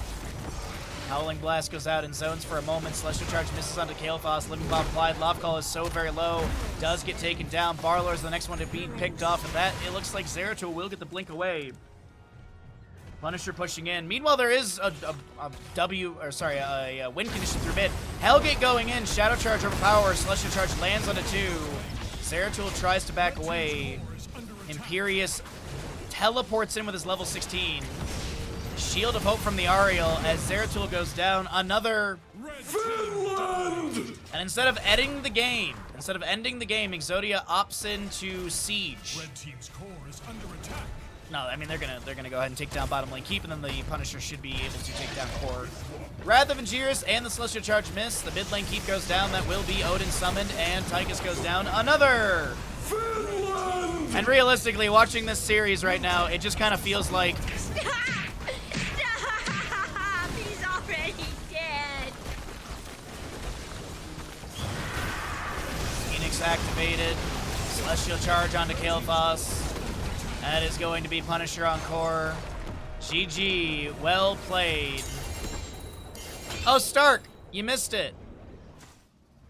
Howling Blast goes out in zones for a moment. Celestial Charge misses onto Kael'thas. Living Bomb applied. Loftcall is so very low. Does get taken down. Barlow is the next one to be picked off, and that, it looks like Zeratul will get the blink away. Punisher pushing in. Meanwhile, there is a win condition through mid. Hellgate going in. Shadow Charge overpowers. Celestial Charge lands on a 2. Zeratul tries to back away. Imperious teleports in with his level 16. Shield of Hope from the Ariel as Zeratul goes down. Another Finland! And instead of ending the game, Exodia opts into Siege. Red team's core is under attack. No, I mean they're gonna go ahead and take down bottom lane keep, and then the Punisher should be able to take down core. Wrath of Angiris and the Celestial Charge miss. The mid lane keep goes down. That will be Odin summoned, and Tychus goes down. Another Finland! And realistically, watching this series right now, it just kind of feels like Stop! He's already dead. Phoenix activated. Celestial Charge onto Kael'thas. That is going to be Punisher on core. GG. Well played. Oh, Stark. You missed it.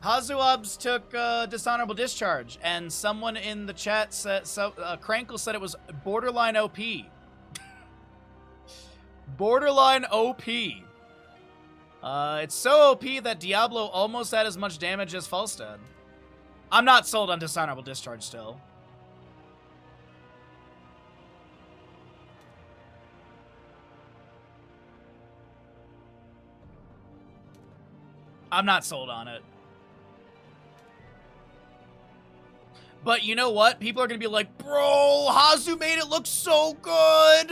Hazuabs took Dishonorable Discharge, and someone in the chat said, Crankle said it was borderline OP. Borderline OP. It's so OP that Diablo almost had as much damage as Falstad. I'm not sold on Dishonorable Discharge still. I'm not sold on it. But you know what? People are going to be like, bro, Hazu made it look so good.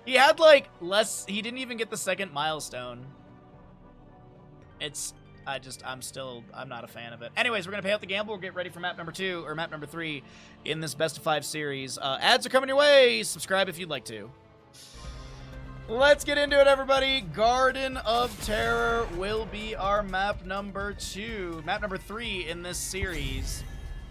He had like he didn't even get the second milestone. I'm not a fan of it. Anyways, we're going to pay out the gamble. We'll get ready for map number 2 or map number 3 in this best of 5 series. Ads are coming your way. Subscribe if you'd like to. Let's get into it, everybody. Garden of Terror will be our map number 2. Map number 3 in this series.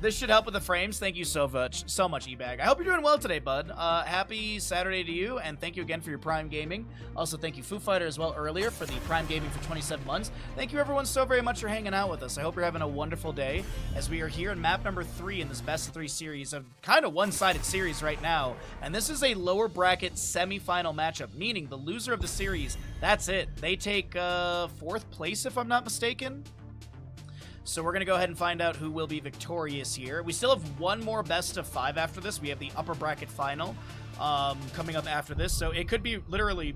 This should help with the frames. Thank you so much, eBag. I hope you're doing well today, bud. Happy Saturday to you, and thank you again for your Prime Gaming. Also, thank you, Foo Fighter, as well, earlier for the Prime Gaming for 27 months. Thank you, everyone, so very much for hanging out with us. I hope you're having a wonderful day as we are here in map number 3 in this best of 3 series, of kind of one-sided series right now. And this is a lower bracket semi-final matchup, meaning the loser of the series, that's it. They take 4th place, if I'm not mistaken. So we're going to go ahead and find out who will be victorious here. We still have one more best of 5 after this. We have the upper bracket final coming up after this. So it could be literally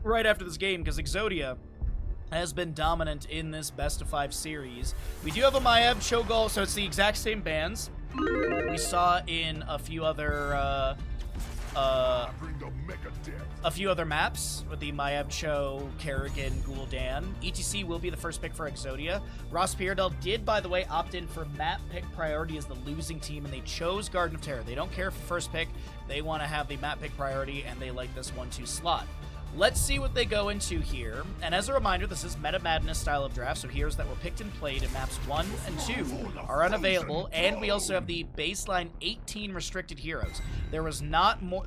right after this game because Exodia has been dominant in this best of 5 series. We do have a Mayeb Cho'Gall, so it's the exact same bands we saw in a few other maps with the Mayeb Cho, Kerrigan, Gul'dan. ETC will be the first pick for Exodia. RossPierrDoll did, by the way, opt in for map pick priority as the losing team, and they chose Garden of Terror. They don't care for first pick. They want to have the map pick priority, and they like this 1-2 slot. Let's see what they go into here. And as a reminder, this is Meta Madness style of draft, so heroes that were picked and played in maps 1 and 2 are unavailable, and we also have the baseline 18 restricted heroes. There were not more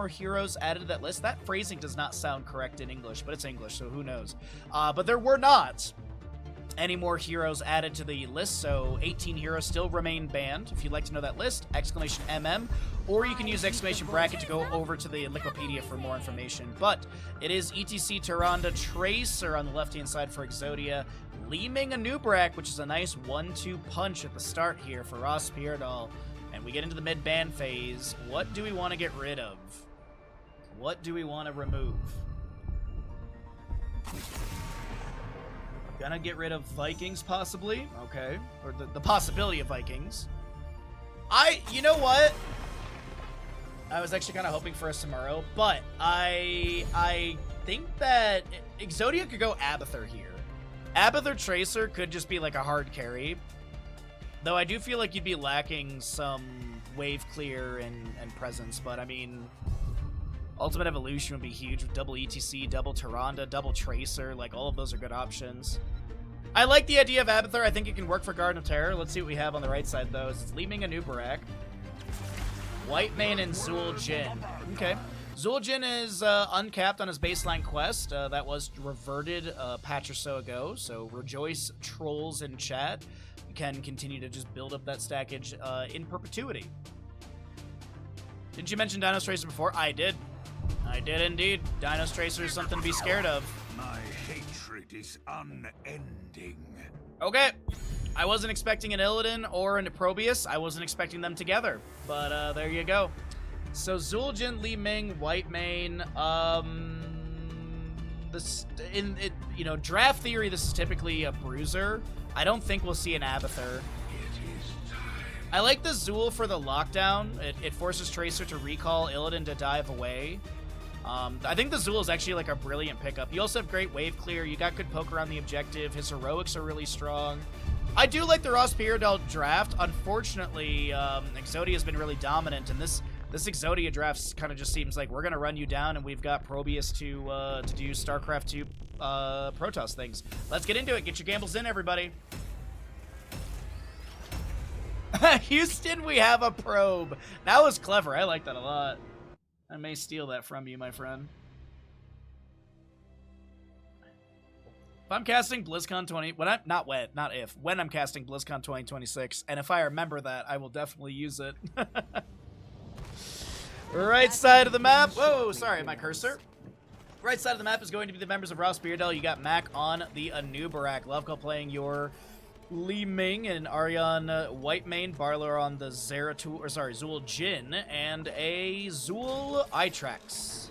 heroes added to that list. That phrasing does not sound correct in English, but it's English, so who knows. But there were not any more heroes added to the list, so 18 heroes still remain banned. If you'd like to know that list, exclamation MM, or you can use exclamation bracket to go over to the Wikipedia for more information. But it is ETC Tyrande Tracer on the left-hand side for Exodia, Leeming Anub'arak, which is a nice 1-2 punch at the start here for RossPierrDoll. And we get into the mid-ban phase. What do we want to get rid of? What do we want to remove? Gonna get rid of Vikings, possibly. Okay. Or the possibility of Vikings. You know what? I was actually kind of hoping for a Samuro, but I think that Exodia could go Abathur here. Abathur Tracer could just be like a hard carry. Though I do feel like you'd be lacking some wave clear and presence, but I mean, Ultimate Evolution would be huge with double ETC, double Tyrande, double Tracer. Like, all of those are good options. I like the idea of Abathur. I think it can work for Garden of Terror. Let's see what we have on the right side, though. It's Leeming Anub'arak, Whitemane, and Zul'jin. Okay. Zul'jin is uncapped on his baseline quest. That was reverted a patch or so ago. So rejoice, trolls in chat. You can continue to just build up that stackage in perpetuity. Didn't you mention Dinos Tracer before? I did. I did indeed. Dinos Tracer is something to be scared of. My hatred is unending. Okay. I wasn't expecting an Illidan or an Probius. I wasn't expecting them together. But there you go. So Zul'jin, Li Ming, White Mane. You know, draft theory, this is typically a bruiser. I don't think we'll see an Abathur. I like the Zul for the lockdown. It forces Tracer to recall Illidan to dive away. I think the Zul is actually like a brilliant pickup. You also have great wave clear. You got good poke around the objective. His heroics are really strong. I do like the RossPierrDoll draft. Unfortunately, Exodia has been really dominant, and this Exodia draft kind of just seems like we're gonna run you down, and we've got Probius to do StarCraft 2 Protoss things. Let's get into it. Get your gambles in, everybody. Houston, we have a probe. That was clever. I like that a lot. I may steal that from you, my friend. If I'm casting BlizzCon when I'm casting BlizzCon 2026, and if I remember that, I will definitely use it. Right side of the map. Whoa, sorry, my cursor. Right side of the map is going to be the members of RossPierrDoll. You got Mac on the Anubarak. Loveko playing your Li Ming and Arion White Mane. Barlow on the Zul'jin, and a Zul Itrax.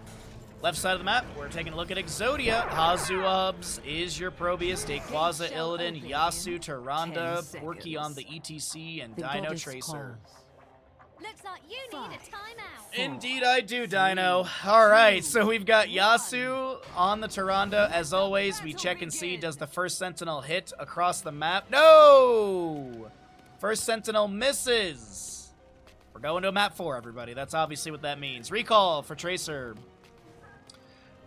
Left side of the map, we're taking a look at Exodia. Hazuabs is your Probius, Dayquaza, Illidan, Yasuo, Tyrande, Porky on the ETC, and Dino Tracer. Looks like you need a timeout. Indeed I do, Dino. Alright, so we've got Yasuo on the Tyrande. As always, we check and see, does the first Sentinel hit across the map? No! First Sentinel misses. We're going to a map 4, everybody. That's obviously what that means. Recall for Tracer.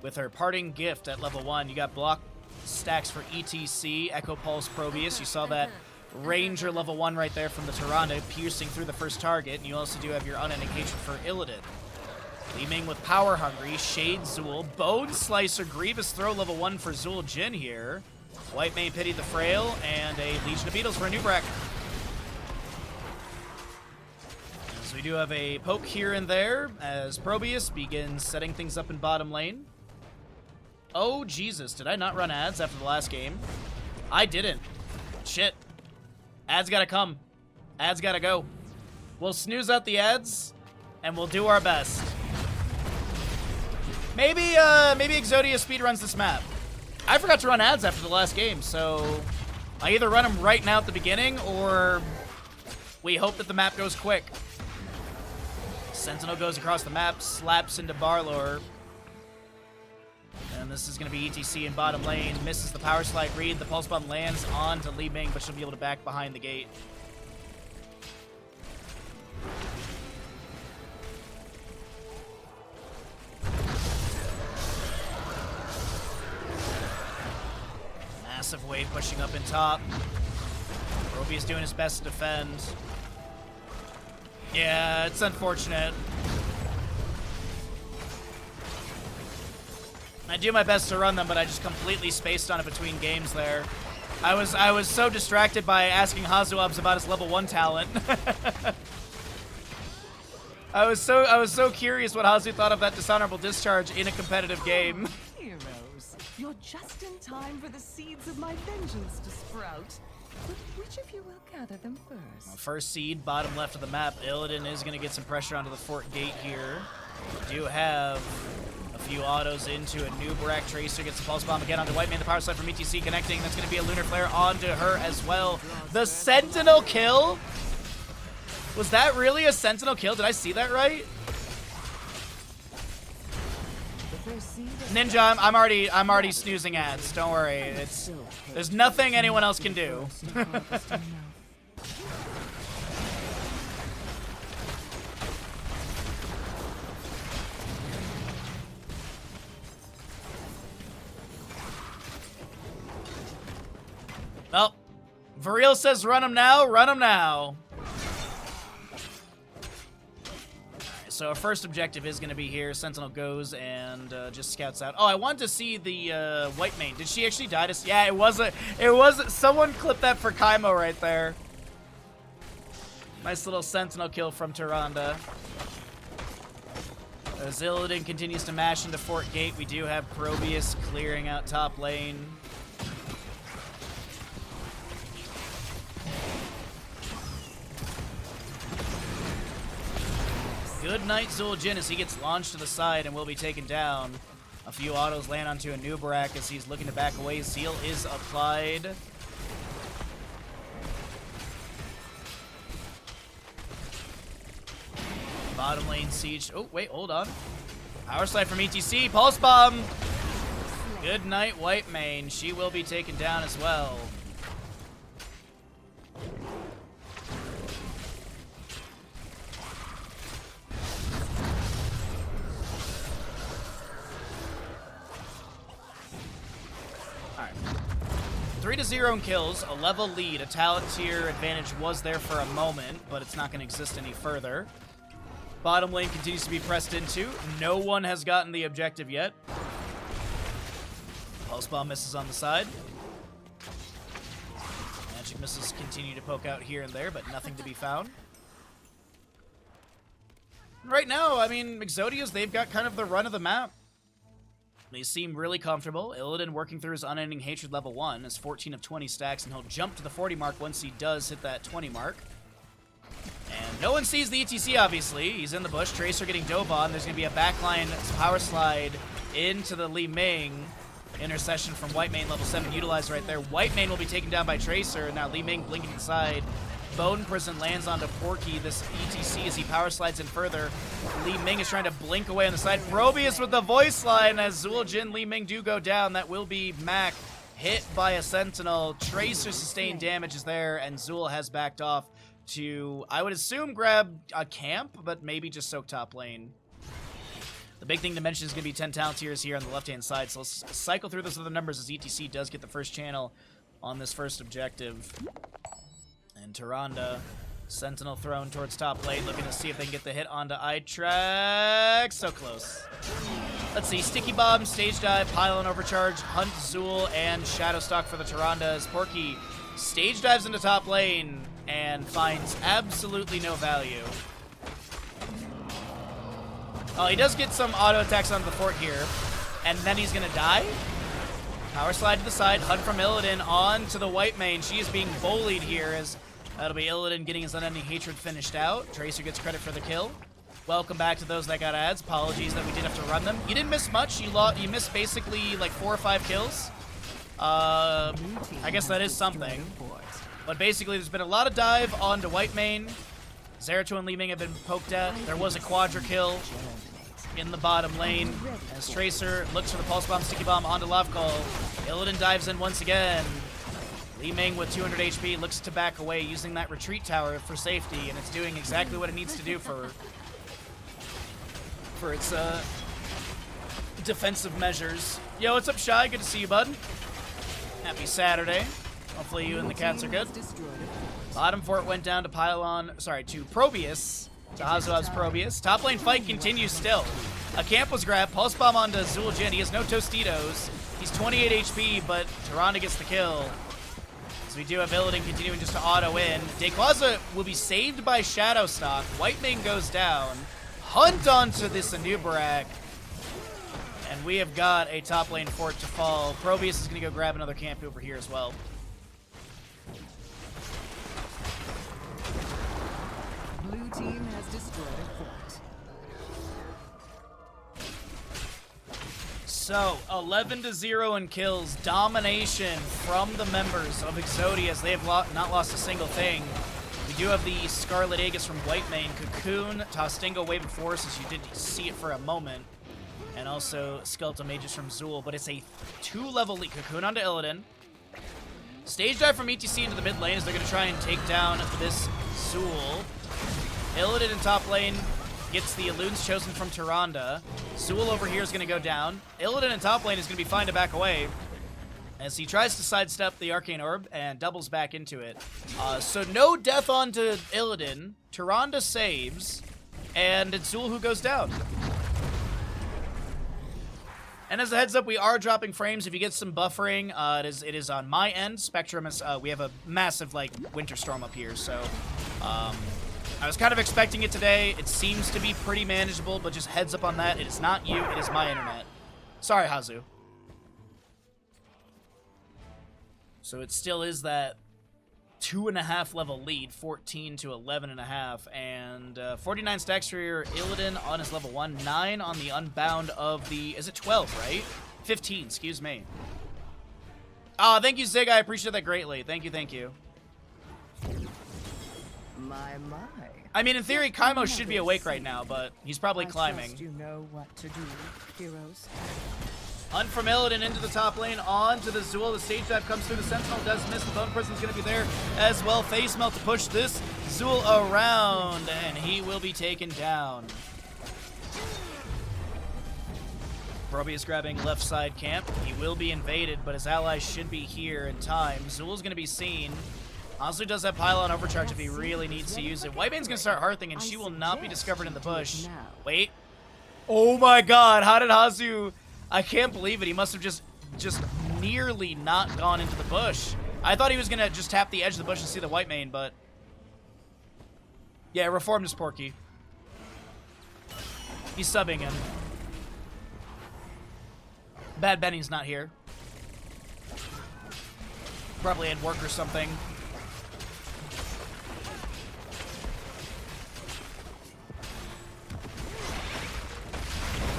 With her parting gift at level 1, you got block stacks for ETC, Echo Pulse, Probius. You saw that Ranger level 1 right there from the Tyrande, piercing through the first target. And you also do have your unenigation for Illidan. Li Ming with Power Hungry, Shade Zul, Bone Slicer, Grievous Throw level 1 for Zul'jin here. White Mane Pity the Frail, and a Legion of Beetles for Anubarak. So we do have a poke here and there as Probius begins setting things up in bottom lane. Oh, Jesus. Did I not run ads after the last game? I didn't. Shit. Ads gotta come. Ads gotta go. We'll snooze out the ads, and we'll do our best. Maybe Exodia speedruns this map. I forgot to run ads after the last game, so I either run them right now at the beginning, or we hope that the map goes quick. Sentinel goes across the map, slaps into Barlor. And this is going to be ETC in bottom lane. Misses the power slide read. The pulse bomb lands onto Li Ming, but she'll be able to back behind the gate. Massive wave pushing up in top. Probius doing his best to defend. Yeah, it's unfortunate. I do my best to run them, but I just completely spaced on it between games there. I was so distracted by asking Hazuabs about his level 1 talent. I was so curious what Hazu thought of that dishonorable discharge in a competitive game. Heroes, you're just in time for the seeds of my vengeance to sprout. But which of you will gather them first? First seed, bottom left of the map. Illidan is going to get some pressure onto the fort gate here. We do have a few autos into a Anubarak. Tracer gets the pulse bomb again onto White Mane. The power slide from ETC connecting. That's going to be a Lunar Flare onto her as well. The Sentinel kill? Was that really a Sentinel kill? Did I see that right? Ninja, I'm already snoozing ads. Don't worry. There's nothing anyone else can do. Well, Varil says run him now, run him now. So our first objective is going to be here. Sentinel goes and just scouts out. Oh, I wanted to see the White Mane. Did she actually die? Yeah, it was someone clipped that for Kaimo right there. Nice little Sentinel kill from Tyrande. As Illidan continues to mash into Fort Gate, we do have Probius clearing out top lane. Good night, Zul'jin, as he gets launched to the side and will be taken down. A few autos land onto Anduin as he's looking to back away. Seal is applied. Bottom lane siege. Oh, wait, hold on. Power slide from ETC. Pulse bomb. Good night, White Mane. She will be taken down as well. Alright. 3-0 in kills, a level lead, a talent tier advantage was there for a moment, but it's not going to exist any further. Bottom lane continues to be pressed into. No one has gotten the objective yet. Pulse bomb misses on the side. Magic missiles continue to poke out here and there, but nothing to be found. Right now, I mean, Exodia's, they've got kind of the run of the map. They seem really comfortable. Illidan working through his Unending Hatred level 1 is 14 of 20 stacks, and he'll jump to the 40 mark once he does hit that 20 mark. And no one sees the ETC, obviously. He's in the bush. Tracer getting dove on. There's going to be a backline power slide into the Li Ming. Intercession from White Mane, level 7, utilized right there. White Mane will be taken down by Tracer. Now Li Ming blinking inside. Bone Prison lands onto Porky, this ETC, as he power slides in further. Li Ming is trying to blink away on the side. Probius with the voice line as Zul'jin, Li Ming do go down. That will be Mac hit by a Sentinel. Tracer sustained damage is there, and Zul has backed off to, I would assume, grab a camp, but maybe just soak top lane. The big thing to mention is going to be 10 talent tiers here on the left-hand side, so let's cycle through those other numbers as ETC does get the first channel on this first objective. And Tyrande, Sentinel thrown towards top lane, looking to see if they can get the hit onto iTrack. So close. Let's see, Sticky Bomb, Stage Dive, Pylon Overcharge, Hunt Zul, and Shadow Stalk for the Tyrande as Porky stage dives into top lane and finds absolutely no value. Oh, he does get some auto attacks onto the fort here, and then he's gonna die. Power slide to the side, Hunt from Illidan on to the White Mane. She is being bullied here as that'll be Illidan getting his Unending Hatred finished out. Tracer gets credit for the kill. Welcome back to those that got ads. Apologies that we did have to run them. You didn't miss much. You missed basically like 4 or 5 kills. I guess that is something. But basically, there's been a lot of dive onto White Mane. Zeratul and Li Ming have been poked at. There was a quadra kill in the bottom lane as Tracer looks for the Pulse Bomb, Sticky Bomb onto Lovecull. Illidan dives in once again. Li Ming with 200 HP looks to back away using that retreat tower for safety, and it's doing exactly what it needs to do for its defensive measures. Yo, what's up, Shy? Good to see you, bud. Happy Saturday. Hopefully you and the cats are good. Bottom fort went down to Probius. To Hazuab's Probius. Top lane fight continues still. A camp was grabbed. Pulse Bomb onto Zul'jin. He has no Tostitos. He's 28 HP, but Tyrande gets the kill. So we do have Illidan continuing just to auto in. Dehaka will be saved by Shadow Stalk. White Mane goes down. Hunt onto this Anduin. And we have got a top lane fort to fall. Probius is going to go grab another camp over here as well. Blue team has destroyed a fort. So, 11-0 in kills. Domination from the members of Exodia as they have not lost a single thing. We do have the Scarlet Aegis from White Mane, Cocoon, Tostingo, Wave of Force, as you did see it for a moment. And also Skeletal Mages from Zul, but it's a 2-level lead. Cocoon onto Illidan. Stage dive from ETC into the mid lane as they're going to try and take down this Zul. Illidan in top lane gets the Elunes chosen from Tyrande. Zul over here is going to go down. Illidan in top lane is going to be fine to back away as he tries to sidestep the Arcane Orb and doubles back into it. So no death onto Illidan. Tyrande saves, and it's Zul who goes down. And as a heads up, we are dropping frames. If you get some buffering, it is on my end. Spectrum is, we have a massive, like, winter storm up here, so, I was kind of expecting it today. It seems to be pretty manageable, but just heads up on that. It is not you, it is my internet. Sorry, Hazu. So it still is that 2.5 level lead, 14 to 11.5, and 49 stacks for your Illidan on his level 1, 9 on the Unbound of the, is it 12, right? 15, excuse me. Oh, thank you, Zig, I appreciate that greatly. Thank you, thank you. My. I mean, in theory, Kaimo should be awake right now, but he's probably I climbing. trust you know what to do, heroes. Hunt from Illidan into the top lane, on to the Zool. The stage dive comes through. The Sentinel does miss. The Bone Person's going to be there as well. Face Melt to push this Zool around, and he will be taken down. Probius grabbing left side camp. He will be invaded, but his allies should be here in time. Zool's going to be seen. Hanzo does have pylon overcharge if he really needs to use it. Whitebane's going to start hearthing, and she will not be discovered in the bush. Wait. Oh my god, how did Hanzo... I can't believe it. He must have just nearly not gone into the bush. I thought he was going to just tap the edge of the bush and see the Whitemane, but... yeah, reformed his Porky. He's subbing him. Bad Benny's not here. Probably at work or something.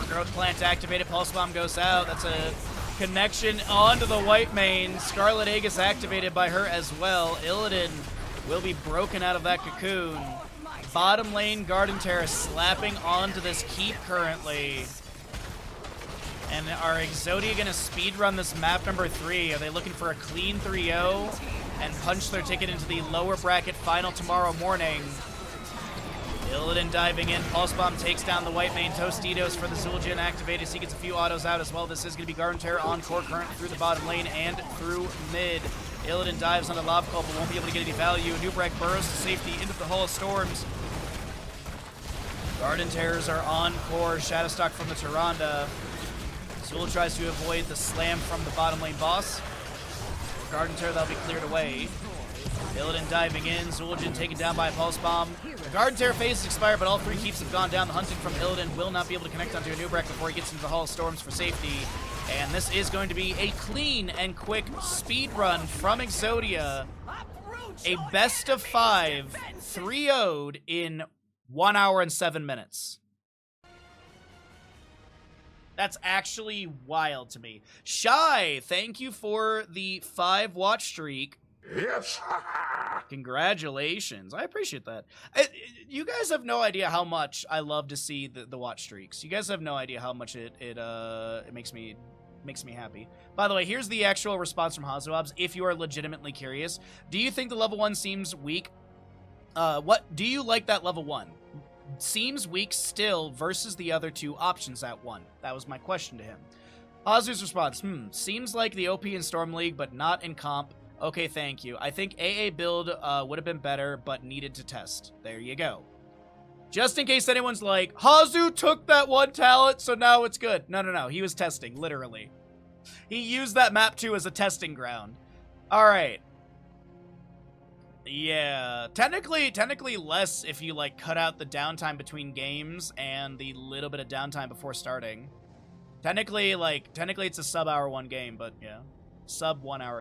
Growth Plant activated. Pulse Bomb goes out. That's a connection onto the Whitemane. Scarlet Egg is activated by her as well. Illidan will be broken out of that cocoon. Bottom lane Garden Terrace slapping onto this keep currently. And are Exodia going to speedrun this map number 3? Are they looking for a clean 3-0 and punch their ticket into the lower bracket final tomorrow morning? Illidan diving in. Pulse Bomb takes down the Whitemane. Tostitos for the Zul'jin activated, so he gets a few autos out as well. This is going to be Garden Terror on core current through the bottom lane and through mid. Illidan dives on the Lob Cult, but won't be able to get any value. Nubrak burrows to safety into the Hall of Storms. Garden Terrors are on core. Shadowstalk from the Tyrande. Zul tries to avoid the slam from the bottom lane boss. Garden Terror, that'll be cleared away. Illidan diving in. Zul'jin taken down by a Pulse Bomb. The Garden Terror phase is expired, but all 3 keeps have gone down. The hunting from Illidan will not be able to connect onto a Nubrak before he gets into the Hall of Storms for safety. And this is going to be a clean and quick speed run from Exodia. A best of 5, 3-0'd in 1 hour and 7 minutes. That's actually wild to me. Shy, thank you for the 5 watch streak. Yes. Congratulations. I appreciate that. You guys have no idea how much I love to see the watch streaks. You guys have no idea how much it makes me happy. By the way, here's the actual response from Hazuabs. If you are legitimately curious, do you think the level 1 seems weak? What do you like that level 1? Seems weak still versus the other 2 options at 1. That was my question to him. Hazu's response, seems like the OP in Storm League, but not in comp. Okay, thank you. I think AA build would have been better, but needed to test. There you go. Just in case anyone's like, Hazu took that 1 talent, so now it's good. No. He was testing, literally. He used that map 2 as a testing ground. All right. Yeah, technically less if you, like, cut out the downtime between games and the little bit of downtime before starting. Technically it's a sub-hour 1 game, but yeah. Sub 1 hour